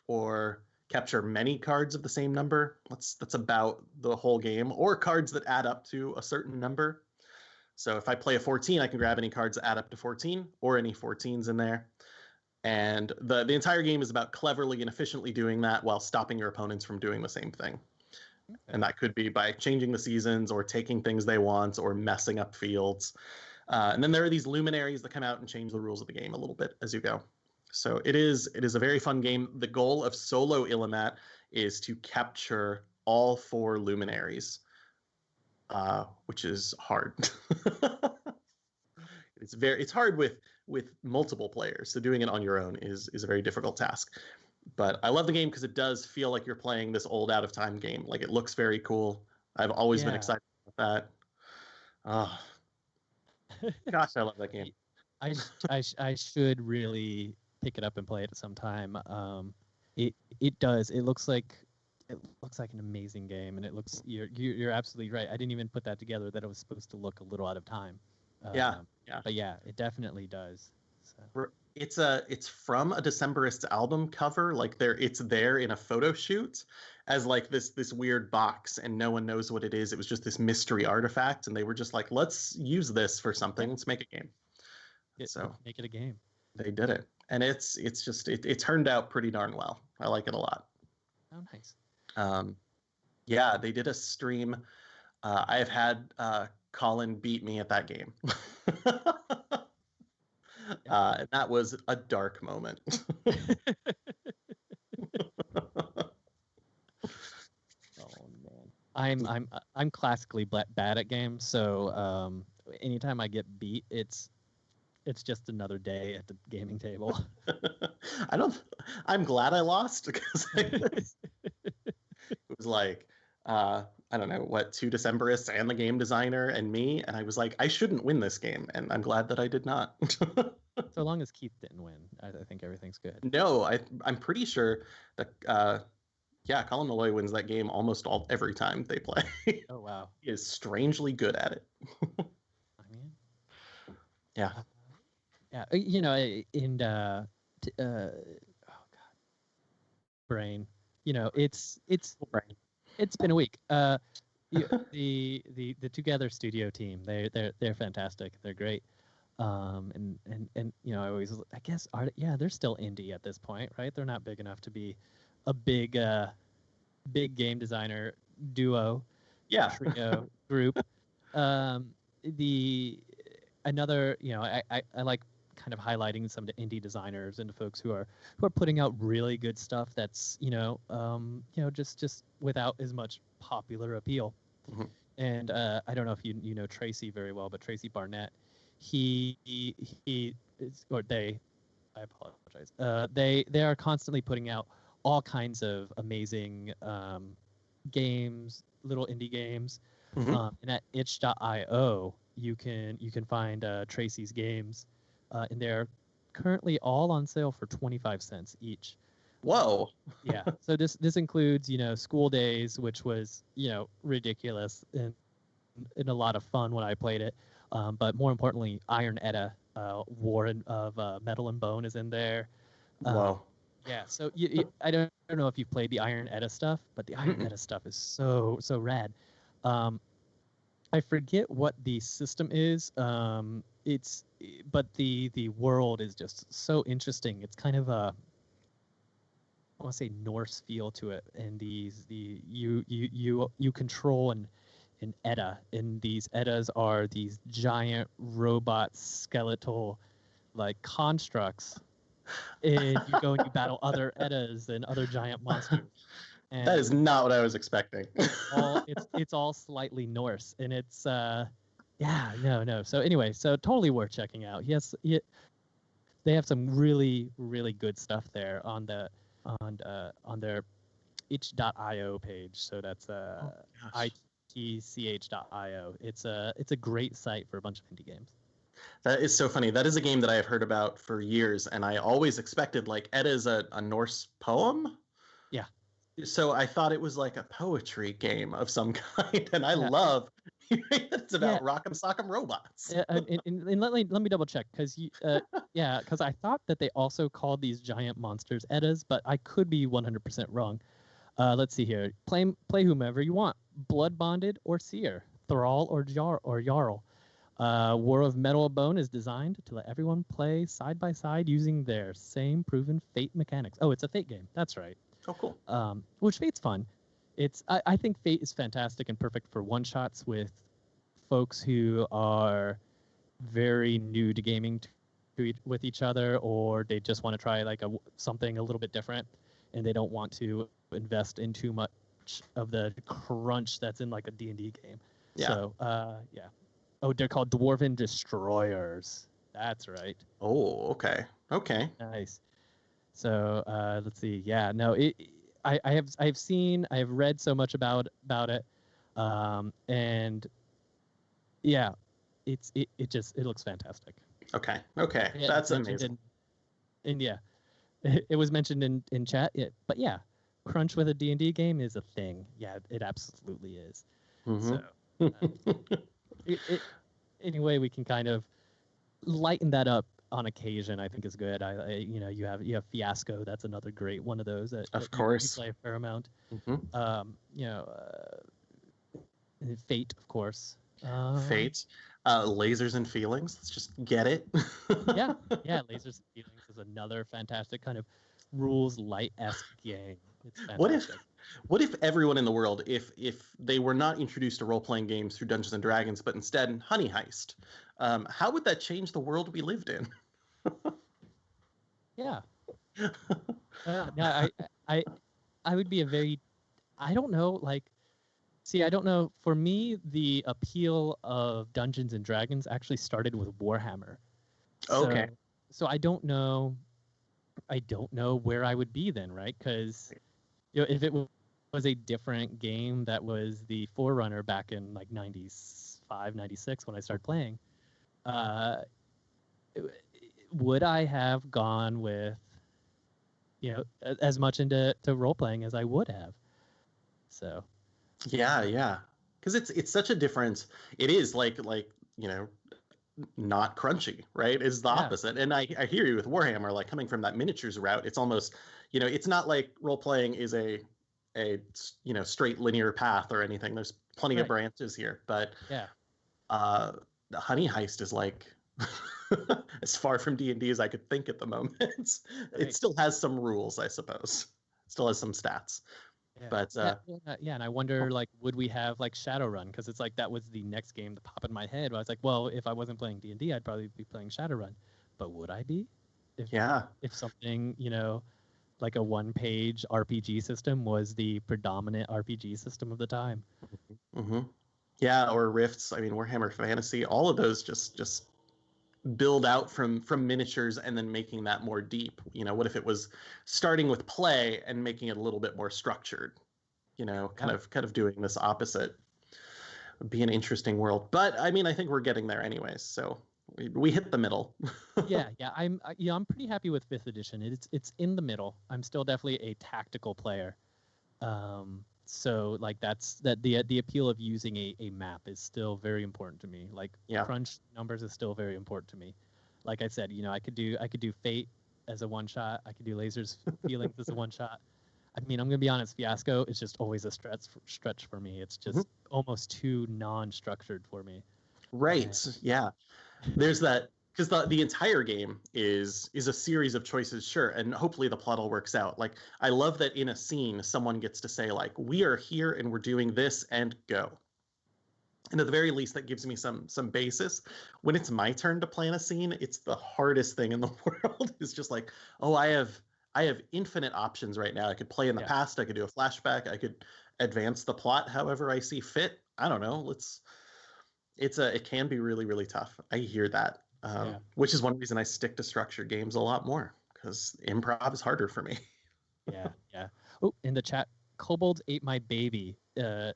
or capture many cards of the same number. That's about the whole game, or cards that add up to a certain number. So if I play a 14, I can grab any cards that add up to 14, or any 14s in there. And the entire game is about cleverly and efficiently doing that while stopping your opponents from doing the same thing. Okay. And that could be by changing the seasons or taking things they want or messing up fields. And then there are these luminaries that come out and change the rules of the game a little bit as you go. So it is a very fun game. The goal of solo Illimat is to capture all 4 luminaries, which is hard. It's hard with multiple players. So doing it on your own is a very difficult task. But I love the game because it does feel like you're playing this old out of time game. Like it looks very cool. I've always been excited about that. Gosh, I love that game. I should really pick it up and play it at some time. It does. It looks like an amazing game, and it looks. You're absolutely right. I didn't even put that together that it was supposed to look a little out of time. Yeah. But yeah, it definitely does. So. It's from a Decemberists album cover. Like it's there in a photo shoot as like this weird box, and no one knows what it is. It was just this mystery artifact, and they were just like, let's use this for something. Let's make a game. So make it a game. They did it, and it turned out pretty darn well. I like it a lot. Oh, nice. Yeah, they did a stream. I have had Colin beat me at that game. And that was a dark moment. Oh man, I'm classically bad at games, so anytime I get beat, it's just another day at the gaming table. I'm glad I lost because it was like I don't know what, 2 Decemberists and the game designer and me, and I was like, I shouldn't win this game, and I'm glad that I did not. So long as Keith didn't win, I think everything's good. No, I'm pretty sure that Colin Malloy wins that game almost every time they play. Oh wow, he is strangely good at it. I mean, yeah, yeah, you know, in oh god, brain, you know, it's brain. It's been a week. The Together Studio team, they're fantastic. They're great. And you know, I guess they're still indie at this point, right? They're not big enough to be a big game designer duo, trio group. Another, you know, I like kind of highlighting some of the indie designers and the folks who are putting out really good stuff that's just without as much popular appeal. Mm-hmm. And I don't know if you know Tracy very well, but Tracy Barnett, he is, or they, I apologize, they are constantly putting out all kinds of amazing games, little indie games. Mm-hmm. And at itch.io you can find Tracy's games, and they're currently all on sale for 25 cents each. Whoa. Yeah. So this includes, you know, School Days, which was, you know, ridiculous and a lot of fun when I played it. But more importantly, Iron Edda, War of Metal and Bone is in there. Wow. Yeah. So I don't know if you've played the Iron Edda stuff, but the Iron Edda stuff is so rad. I forget what the system is. But the world is just so interesting. It's kind of a, I want to say, Norse feel to it, and you control an Edda, and these Eddas are these giant robot skeletal like constructs, and you go and you battle other Eddas and other giant monsters. And that is not what I was expecting. it's all slightly Norse, and it's no. So anyway, so totally worth checking out. They have some really good stuff there on their itch.io page. So that's itch.io. It's a great site for a bunch of indie games. That is so funny. That is a game that I have heard about for years, and I always expected like Edda is a Norse poem. Yeah. So I thought it was like a poetry game of some kind, and I love it's about Rock'em Sock'em robots. And let me double check, because because I thought that they also called these giant monsters Eddas, but I could be 100% wrong. Let's see here. Play whomever you want. Blood Bonded or Seer, Thrall or Jarl. War of Metal and Bone is designed to let everyone play side by side using their same proven Fate mechanics. Oh, it's a Fate game. That's right. Oh, cool. Which Fate's fun. I think Fate is fantastic and perfect for one-shots with folks who are very new to gaming with each other, or they just want to try like something a little bit different, and they don't want to invest in too much of the crunch that's in like a D&D game. Yeah. So, Oh, they're called Dwarven Destroyers. That's right. Oh, okay. Okay. Nice. So let's see. Yeah, no, I have read so much about it, and yeah, it looks fantastic. Okay. That's amazing. And yeah, it was mentioned in chat. But yeah, crunch with a D&D game is a thing. Yeah, it absolutely is. Mm-hmm. So any way we can kind of lighten that up on occasion I think is good. You have Fiasco. That's another great one of those that, Of that you course. play a fair amount. Hmm. You know, Fate, of course. Fate, lasers and feelings. Let's just get it. Yeah, yeah. Lasers and Feelings is another fantastic kind of rules light-esque game. It's What if, fantastic. what if everyone in the world, if they were not introduced to role-playing games through Dungeons and Dragons, but instead Honey Heist, how would that change the world we lived in? Yeah. No, I would be a very, I don't know, like, see, I don't know. For me, the appeal of Dungeons and Dragons actually started with Warhammer. Okay. So I don't know. I don't know where I would be then, right? Because if it was a different game that was the forerunner back in like 95, 96 when I started playing, uh, would I have gone with, as much into role playing as I would have? So Yeah, yeah. Because it's such a difference. It is like you know not crunchy, right? It's the yeah, opposite. And I hear you with Warhammer, like coming from that miniatures route. It's almost it's not like role playing is a straight linear path or anything. There's plenty of right, branches here, but yeah, uh, the Honey Heist is like as far from D&D as I could think at the moment. It right. still has some rules, I suppose. Still has some stats, Yeah, but yeah, and I wonder, like, would we have like Shadowrun? Because it's like that was the next game to pop in my head. I was like, well, if I wasn't playing D&D, I'd probably be playing Shadowrun. But would I be? If yeah. if something, like a one-page RPG system was the predominant RPG system of the time. Hmm. Yeah, or Rifts. I mean, Warhammer Fantasy. All of those just build out from miniatures and then making that more deep. What if it was starting with play and making it a little bit more structured? Yeah, Kind of doing this opposite. Would be an interesting world. But I mean, I think we're getting there anyways. So we hit the middle. yeah. I'm pretty happy with fifth edition. It's in the middle. I'm still definitely a tactical player. So like that the appeal of using a map is still very important to me. Like Yeah. crunch numbers is still very important to me. Like I said, I could do Fate as a one shot. I could do Lasers Feelings as a one shot. I mean, I'm gonna be honest, Fiasco is just always a stretch for me. It's Mhm. just almost too non-structured for me. And Right. Yeah. There's that because the entire game is a series of choices, sure, and hopefully the plot all works out. Like I love that in a scene someone gets to say like we are here and we're doing this and go. And at the very least that gives me some basis. When it's my turn to plan a scene, it's the hardest thing in the world. It's just like, oh, I have infinite options right now. I could play in the yeah, past, I could do a flashback, I could advance the plot however I see fit. I don't know. It can be really really tough. I hear that, yeah, which is one reason I stick to structured games a lot more because improv is harder for me. yeah. Oh, in the chat, Kobolds Ate My Baby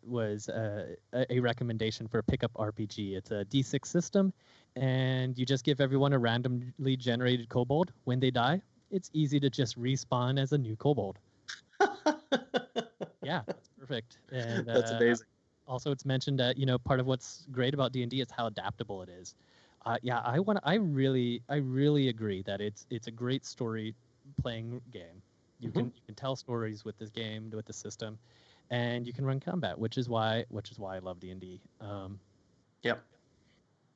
was a recommendation for a pickup RPG. It's a D6 system, and you just give everyone a randomly generated kobold. When they die, it's easy to just respawn as a new kobold. Yeah, that's perfect. And That's amazing. also, it's mentioned that part of what's great about D&D is how adaptable it is. Yeah, I really agree that it's a great story playing game. Hmm. You can tell stories with this game with the system, and you can run combat, which is why I love D&D. Yep.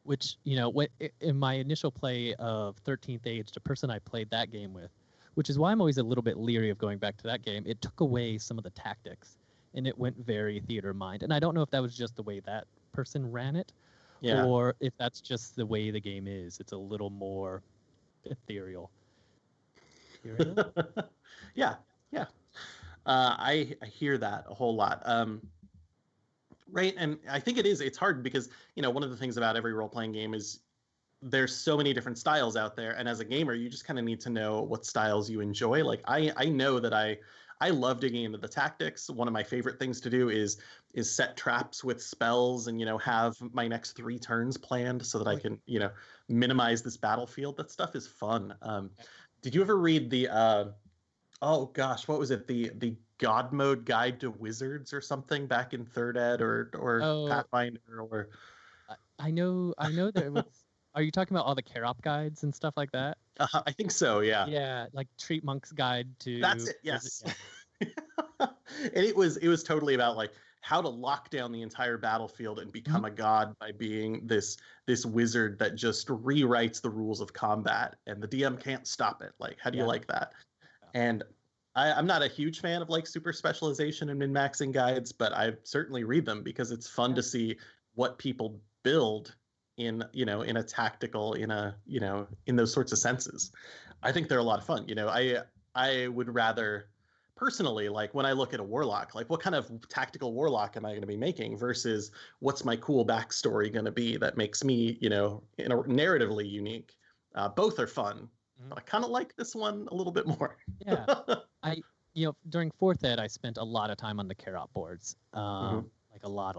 Which in my initial play of 13th Age, the person I played that game with, which is why I'm always a little bit leery of going back to that game. It took away some of the tactics, and it went very theater mind. And I don't know if that was just the way that person ran it, Yeah. or if that's just the way the game is. It's a little more ethereal. Ethereal? Yeah. Yeah. I hear that a whole lot. Right, and I think it's hard because one of the things about every role playing game is there's so many different styles out there, and as a gamer you just kind of need to know what styles you enjoy. Like I know that I love digging into the tactics. One of my favorite things to do is set traps with spells and have my next 3 turns planned so that I can minimize this battlefield. That stuff is fun. Did you ever read the oh gosh, what was it, the God Mode Guide to Wizards or something back in third ed or Oh, Pathfinder or I know there was. Are you talking about all the care op guides and stuff like that? I think so. Yeah. Yeah, like Treat Monk's Guide to. That's it. Yes. And it was totally about like how to lock down the entire battlefield and become a god by being this wizard that just rewrites the rules of combat and the DM can't stop it. Like, how do you like that? And I'm not a huge fan of like super specialization and min-maxing guides, but I certainly read them because it's fun to see what people build in a tactical, in those sorts of senses. I think they're a lot of fun. I would rather personally, like when I look at a warlock, like what kind of tactical warlock am I going to be making versus what's my cool backstory going to be that makes me, narratively unique. Both are fun, but I kind of like this one a little bit more. Yeah. During fourth ed, I spent a lot of time on the care op boards, like a lot.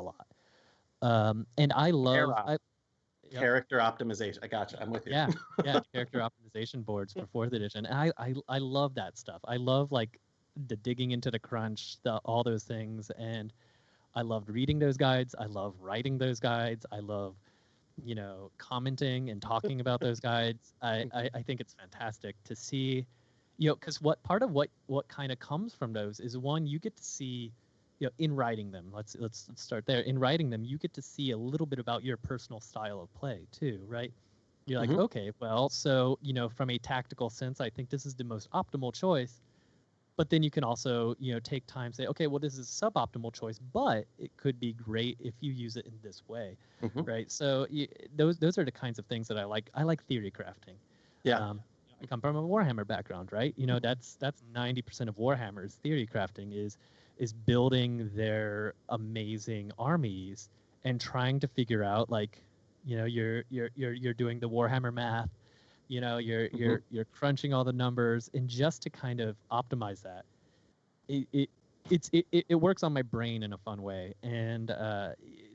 And I love character optimization. I gotcha. I'm with you. Yeah, character optimization boards for fourth edition. And I love that stuff. I love like the digging into the crunch, all those things, and I loved reading those guides. I love writing those guides. I love, commenting and talking about those guides. I think it's fantastic to see, because what kind of comes from those is, one, you get to see, in writing them. Let's start there. In writing them, you get to see a little bit about your personal style of play too, right? You're like, okay, well, so from a tactical sense, I think this is the most optimal choice. But then you can also, take time, say, okay, well, this is a suboptimal choice, but it could be great if you use it in this way, right? So those are the kinds of things that I like. I like theory crafting. Yeah. I come from a Warhammer background, right? That's 90% of Warhammer's theory crafting is building their amazing armies and trying to figure out, like, you're doing the Warhammer math. You're crunching all the numbers, and just to kind of optimize that, it works on my brain in a fun way. And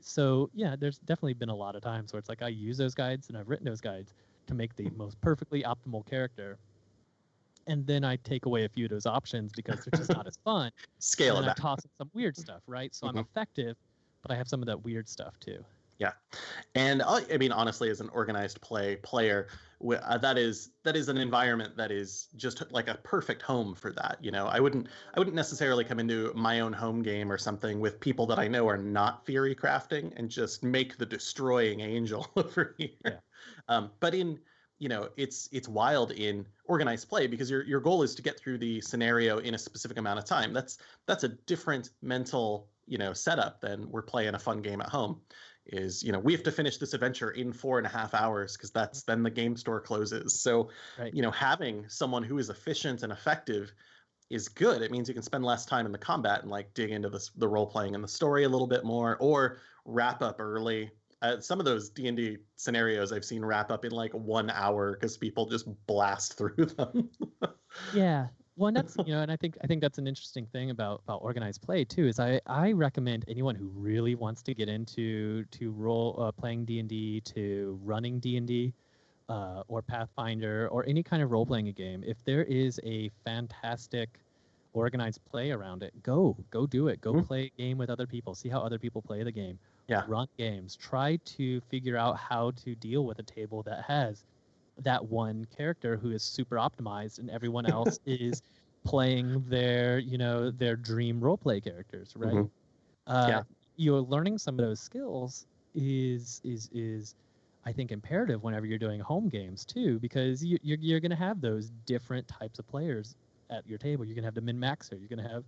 so yeah, there's definitely been a lot of times where it's like I use those guides and I've written those guides to make the most perfectly optimal character, and then I take away a few of those options because they're just not as fun. Scale and it back. I toss in some weird stuff, right? So I'm effective, but I have some of that weird stuff too. Yeah, and I mean, honestly, as an organized player, that is an environment that is just like a perfect home for that. I wouldn't necessarily come into my own home game or something with people that I know are not theory crafting and just make the destroying angel over here. Yeah. But in it's wild in organized play because your goal is to get through the scenario in a specific amount of time. That's a different mental setup than we're playing a fun game at home. Is we have to finish this adventure in 4.5 hours because that's then the game store closes. So right. Having someone who is efficient and effective is good. It means you can spend less time in the combat and like dig into the role playing and the story a little bit more, or wrap up early. Some of those D&D scenarios I've seen wrap up in like 1 hour because people just blast through them. Yeah. Well, and that's and I think that's an interesting thing about organized play too. Is I recommend anyone who really wants to get into role playing D&D, to running D&D, or Pathfinder, or any kind of role playing a game. If there is a fantastic organized play around it, go do it. Go play a game with other people. See how other people play the game. Yeah. Run games. Try to figure out how to deal with a table that has that one character who is super optimized and everyone else is playing their dream roleplay characters, right? You're learning some of those skills is I think imperative whenever you're doing home games too, because you're going to have those different types of players at your table. You're going to have the min-maxer, you're going to have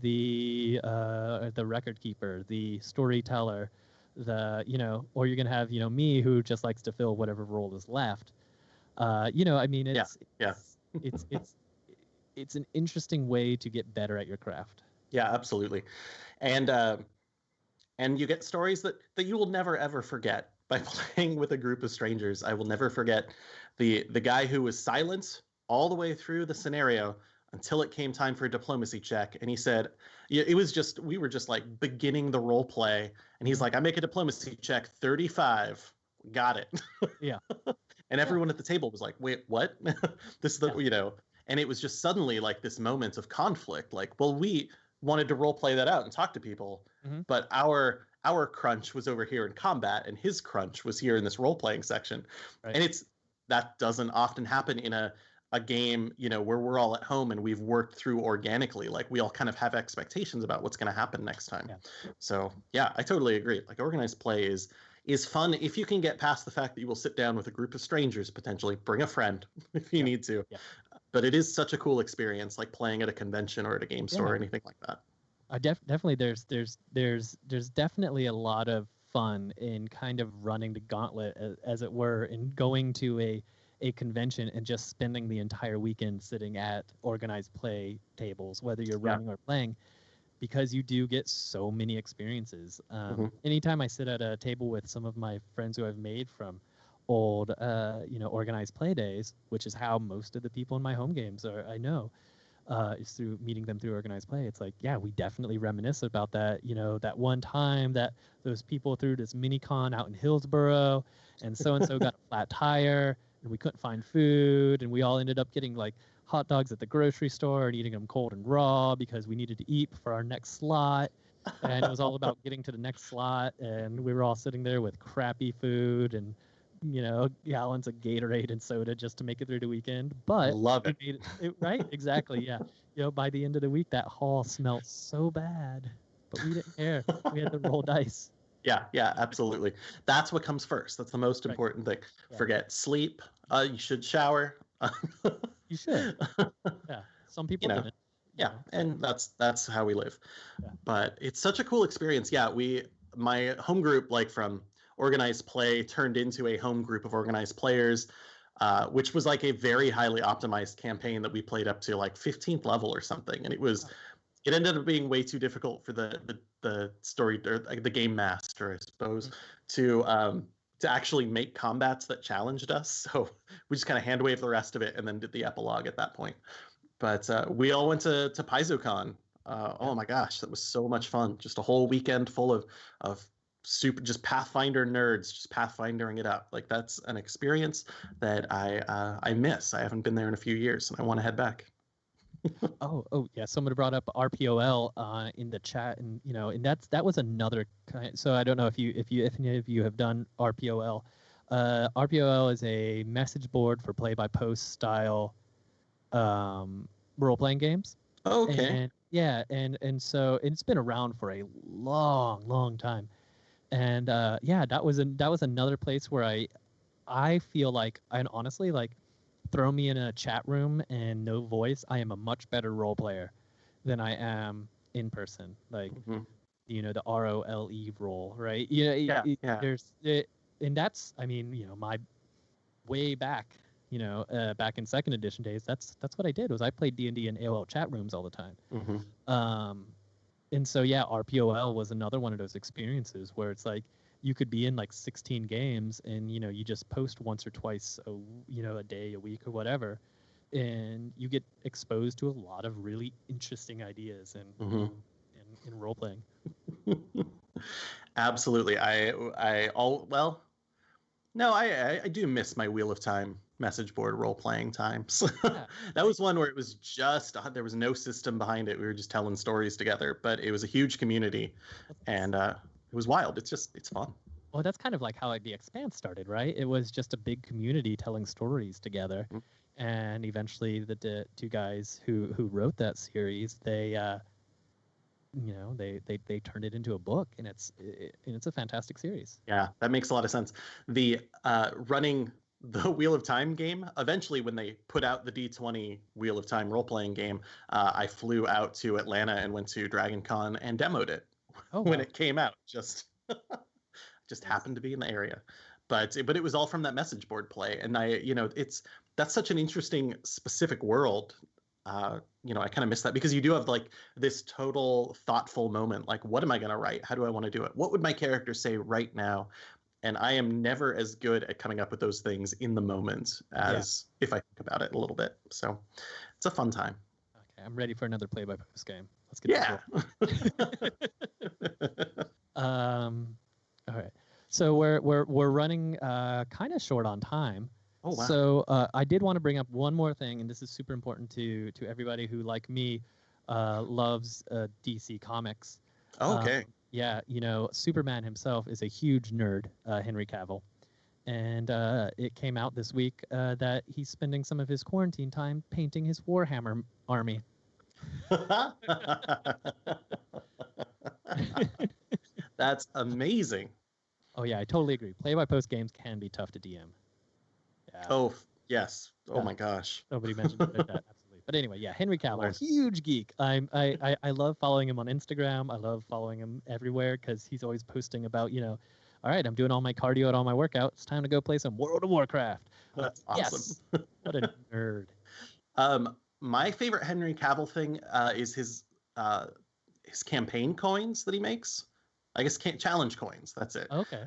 the record keeper, the storyteller, or you're going to have, me who just likes to fill whatever role is left. It's an interesting way to get better at your craft. Yeah, absolutely. And you get stories that you will never, ever forget by playing with a group of strangers. I will never forget the guy who was silent all the way through the scenario until it came time for a diplomacy check. And he said, we were just like beginning the role play. And he's like, I make a diplomacy check, 35. Got it. Yeah. And everyone at the table was like, wait, what? This is the, and it was just suddenly like this moment of conflict. Like, well, we wanted to role play that out and talk to people, but our our crunch was over here in combat and his crunch was here in this role-playing section. Right. And that doesn't often happen in a game, where we're all at home and we've worked through organically. Like, we all kind of have expectations about what's going to happen next time. Yeah. So yeah, I totally agree. Like, organized play is fun if you can get past the fact that you will sit down with a group of strangers, potentially bring a friend if you need to. Yeah. But it is such a cool experience, like playing at a convention or at a game store or anything like that. Definitely, there's definitely a lot of fun in kind of running the gauntlet, as it were, in going to a convention and just spending the entire weekend sitting at organized play tables, whether you're running or playing, because you do get so many experiences. Anytime I sit at a table with some of my friends who I've made from old, organized play days, which is how most of the people in my home games I know, is through meeting them through organized play. It's like, yeah, we definitely reminisce about that, that one time that those people threw this mini con out in Hillsboro, and so got a flat tire, and we couldn't find food, and we all ended up getting like hot dogs at the grocery store and eating them cold and raw because we needed to eat for our next slot. And it was all about getting to the next slot, and we were all sitting there with crappy food and gallons of Gatorade and soda just to make it through the weekend. But love it. Right? Exactly. Yeah. By the end of the week, that hall smelled so bad, but we didn't care. We had to roll dice. Yeah, absolutely. That's what comes first. That's the most important thing. Yeah. Forget sleep. You should shower. You should. Yeah. Some people didn't. Yeah, and that's how we live. Yeah. But it's such a cool experience. Yeah, my home group, like from organized play, turned into a home group of organized players, which was like a very highly optimized campaign that we played up to like 15th level or something. And it ended up being way too difficult for the story, or like the game master, I suppose, to actually make combats that challenged us. So we just kind of hand waved the rest of it and then did the epilogue at that point. But we all went to PaizoCon. Oh my gosh, that was so much fun. Just a whole weekend full of super just Pathfinder nerds, just Pathfindering it up. Like, that's an experience that I miss. I haven't been there in a few years, and I want to head back. Oh yeah, somebody brought up RPOL in the chat, and and that was another kind. So I don't know if any of you have done RPOL. RPOL is a message board for play-by-post style role-playing games. Okay. And so it's been around for a long time. And that was another place where I feel like, and honestly, like, throw me in a chat room and no voice, I am a much better role player than I am in person. Like, the ROLE role, right? And that's, my way back, back in second edition days, that's what I did. Was I played D&D in AOL chat rooms all the time. And so, RPOL was another one of those experiences where it's like you could be in like 16 games and, you just post once or twice, a day, a week, or whatever. And you get exposed to a lot of really interesting ideas in role playing. Absolutely. I do miss my Wheel of Time message board role-playing times. That was one where it was just, there was no system behind it. We were just telling stories together, but it was a huge community, and it was wild. It's fun. Well, that's kind of like how The Expanse started, right? It was just a big community telling stories together. And eventually the two guys who wrote that series, they turned it into a book, and it's a fantastic series. Yeah, that makes a lot of sense. The running the Wheel of Time game, eventually when they put out the D20 Wheel of Time role-playing game, I flew out to Atlanta and went to Dragon Con and demoed it when it came out. Just happened to be in the area. But it was all from that message board play. And that's such an interesting specific world. I kind of miss that, because you do have like this total thoughtful moment. Like, what am I going to write? How do I want to do it? What would my character say right now? And I am never as good at coming up with those things in the moment as if I think about it a little bit. So it's a fun time. Okay, I'm ready for another play-by-post game. Let's get all right. So we're running kind of short on time. Oh, wow. So I did want to bring up one more thing, and this is super important to everybody who, like me, loves DC Comics. Okay. Yeah, Superman himself is a huge nerd, Henry Cavill. And it came out this week that he's spending some of his quarantine time painting his Warhammer army. That's amazing. Oh, yeah, I totally agree. Play-by-post games can be tough to DM. Yeah. Oh, yes. Oh, my gosh. Nobody mentioned that. Absolutely. But anyway, yeah, Henry Cavill, huge geek. I love following him on Instagram. I love following him everywhere because he's always posting about, all right, I'm doing all my cardio and all my workout. It's time to go play some World of Warcraft. That's awesome. Yes. What a nerd. My favorite Henry Cavill thing is his campaign coins that he makes. I guess challenge coins. That's it. Okay.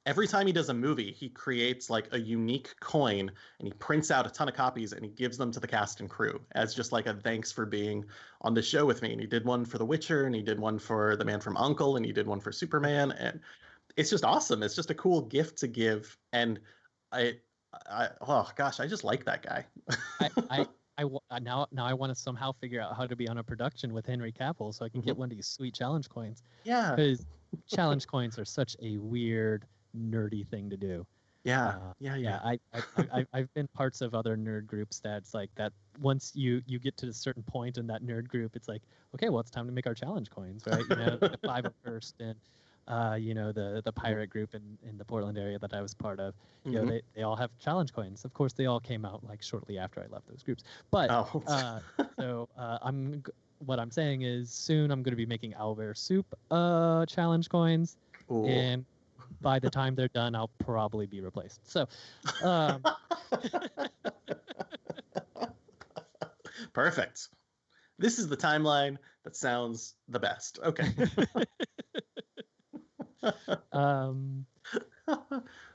Every time he does a movie, he creates like a unique coin and he prints out a ton of copies and he gives them to the cast and crew as just like a thanks for being on the show with me. And he did one for The Witcher and he did one for The Man from U.N.C.L.E. and he did one for Superman. And it's just awesome. It's just a cool gift to give. And oh gosh, I just like that guy. Now I want to somehow figure out how to be on a production with Henry Cavill so I can get one of these sweet challenge coins. Yeah. Because challenge coins are such a weird, nerdy thing to do. Yeah. I've been parts of other nerd groups that's like that. Once you get to a certain point in that nerd group, it's like, okay, well, it's time to make our challenge coins, right? The 501st and the pirate group in the Portland area that I was part of. They all have challenge coins. Of course, they all came out like shortly after I left those groups. But what I'm saying is soon I'm going to be making Owlbear Soup challenge coins. Ooh. And by the time they're done, I'll probably be replaced. So, perfect. This is the timeline that sounds the best. Okay.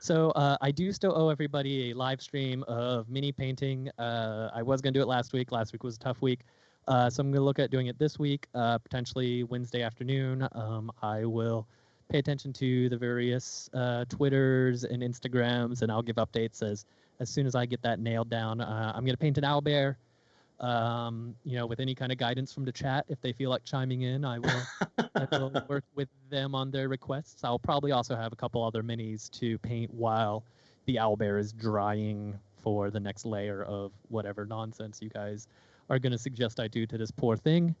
So I do still owe everybody a live stream of mini painting. I was going to do it last week. Last week was a tough week. So I'm going to look at doing it this week, potentially Wednesday afternoon. I will pay attention to the various Twitters and Instagrams, and I'll give updates as soon as I get that nailed down. I'm going to paint an owlbear. With any kind of guidance from the chat, if they feel like chiming in, I will work with them on their requests. I'll probably also have a couple other minis to paint while the owlbear is drying for the next layer of whatever nonsense you guys are going to suggest I do to this poor thing.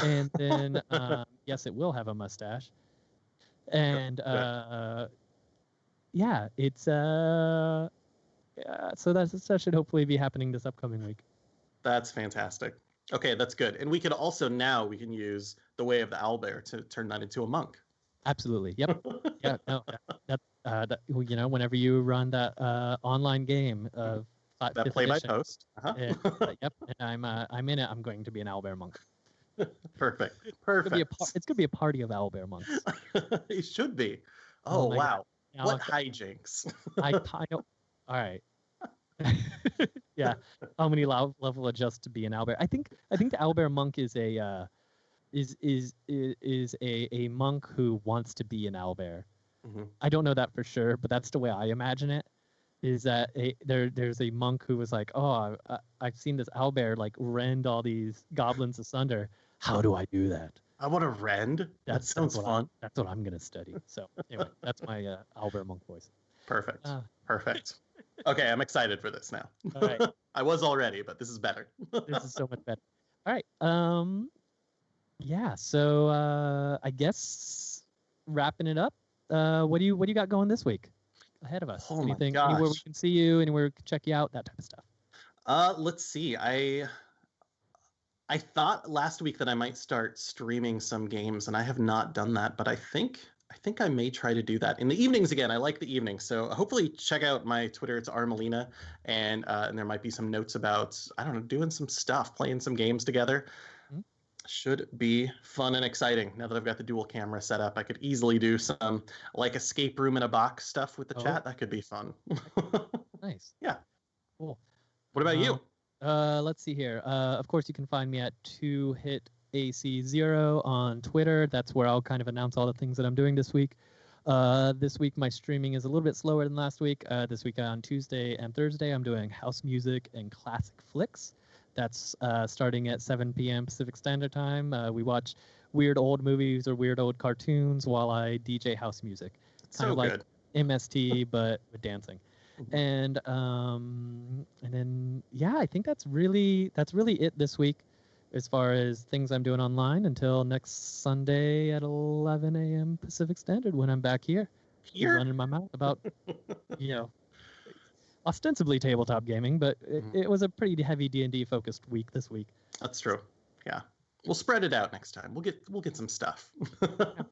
And then, yes, it will have a mustache. And it's so that should hopefully be happening this upcoming week. That's fantastic. Okay, that's good. And we can use the way of the owlbear to turn that into a monk. Absolutely. Yep. Yeah. No. Whenever you run that online game of that play by post. Yep. And I'm in it. I'm going to be an owlbear monk. Perfect. It's gonna be a party of owlbear monks. It should be. Oh wow! What hijinks! I know. All right. Yeah. How many level adjust to be an owlbear? I think the owlbear monk is a monk who wants to be an owlbear. Mm-hmm. I don't know that for sure, but that's the way I imagine it. Is that there's a monk who was like, oh, I've seen this owlbear like rend all these goblins asunder. How do I do that? I want to rend. That sounds fun. That's what I'm gonna study. So anyway, that's my owlbear monk voice. Perfect. Perfect. Okay, I'm excited for this now. All right. I was already, but this is better. This is so much better. All right. Yeah. So I guess wrapping it up. What do you got going this week ahead of us? Oh Anything? My gosh. Anywhere we can see you? Anywhere we can check you out? That type of stuff. Let's see. I thought last week that I might start streaming some games, and I have not done that. But I think I may try to do that in the evenings again. I like the evenings, so hopefully check out my Twitter. It's rmelina, and there might be some notes about doing some stuff, playing some games together. Mm-hmm. Should be fun and exciting. Now that I've got the dual camera set up, I could easily do some like escape room in a box stuff with the chat. That could be fun. Nice. Yeah. Cool. What about you? Let's see here. Of course, you can find me at 2HitAC0 on Twitter. That's where I'll kind of announce all the things that I'm doing this week. This week, my streaming is a little bit slower than last week. This week on Tuesday and Thursday, I'm doing house music and classic flicks. That's starting at 7 p.m. Pacific Standard Time. We watch weird old movies or weird old cartoons while I DJ house music. Kind So of like good. MST but with dancing. And then yeah, I think that's really it this week as far as things I'm doing online until next Sunday at 11 a.m. Pacific Standard when I'm back here. Here? Running my mouth about, ostensibly tabletop gaming, but it was a pretty heavy D&D focused week this week. That's true. Yeah. We'll spread it out next time. We'll get some stuff.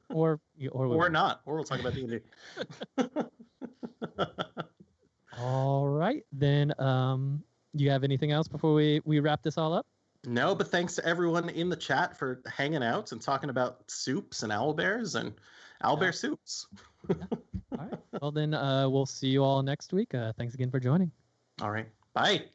Or not. Or we'll talk about D&D. All right. Then you have anything else before we wrap this all up? No, but thanks to everyone in the chat for hanging out and talking about soups and owlbears and owlbear soups. All right. Well, then we'll see you all next week. Thanks again for joining. All right. Bye.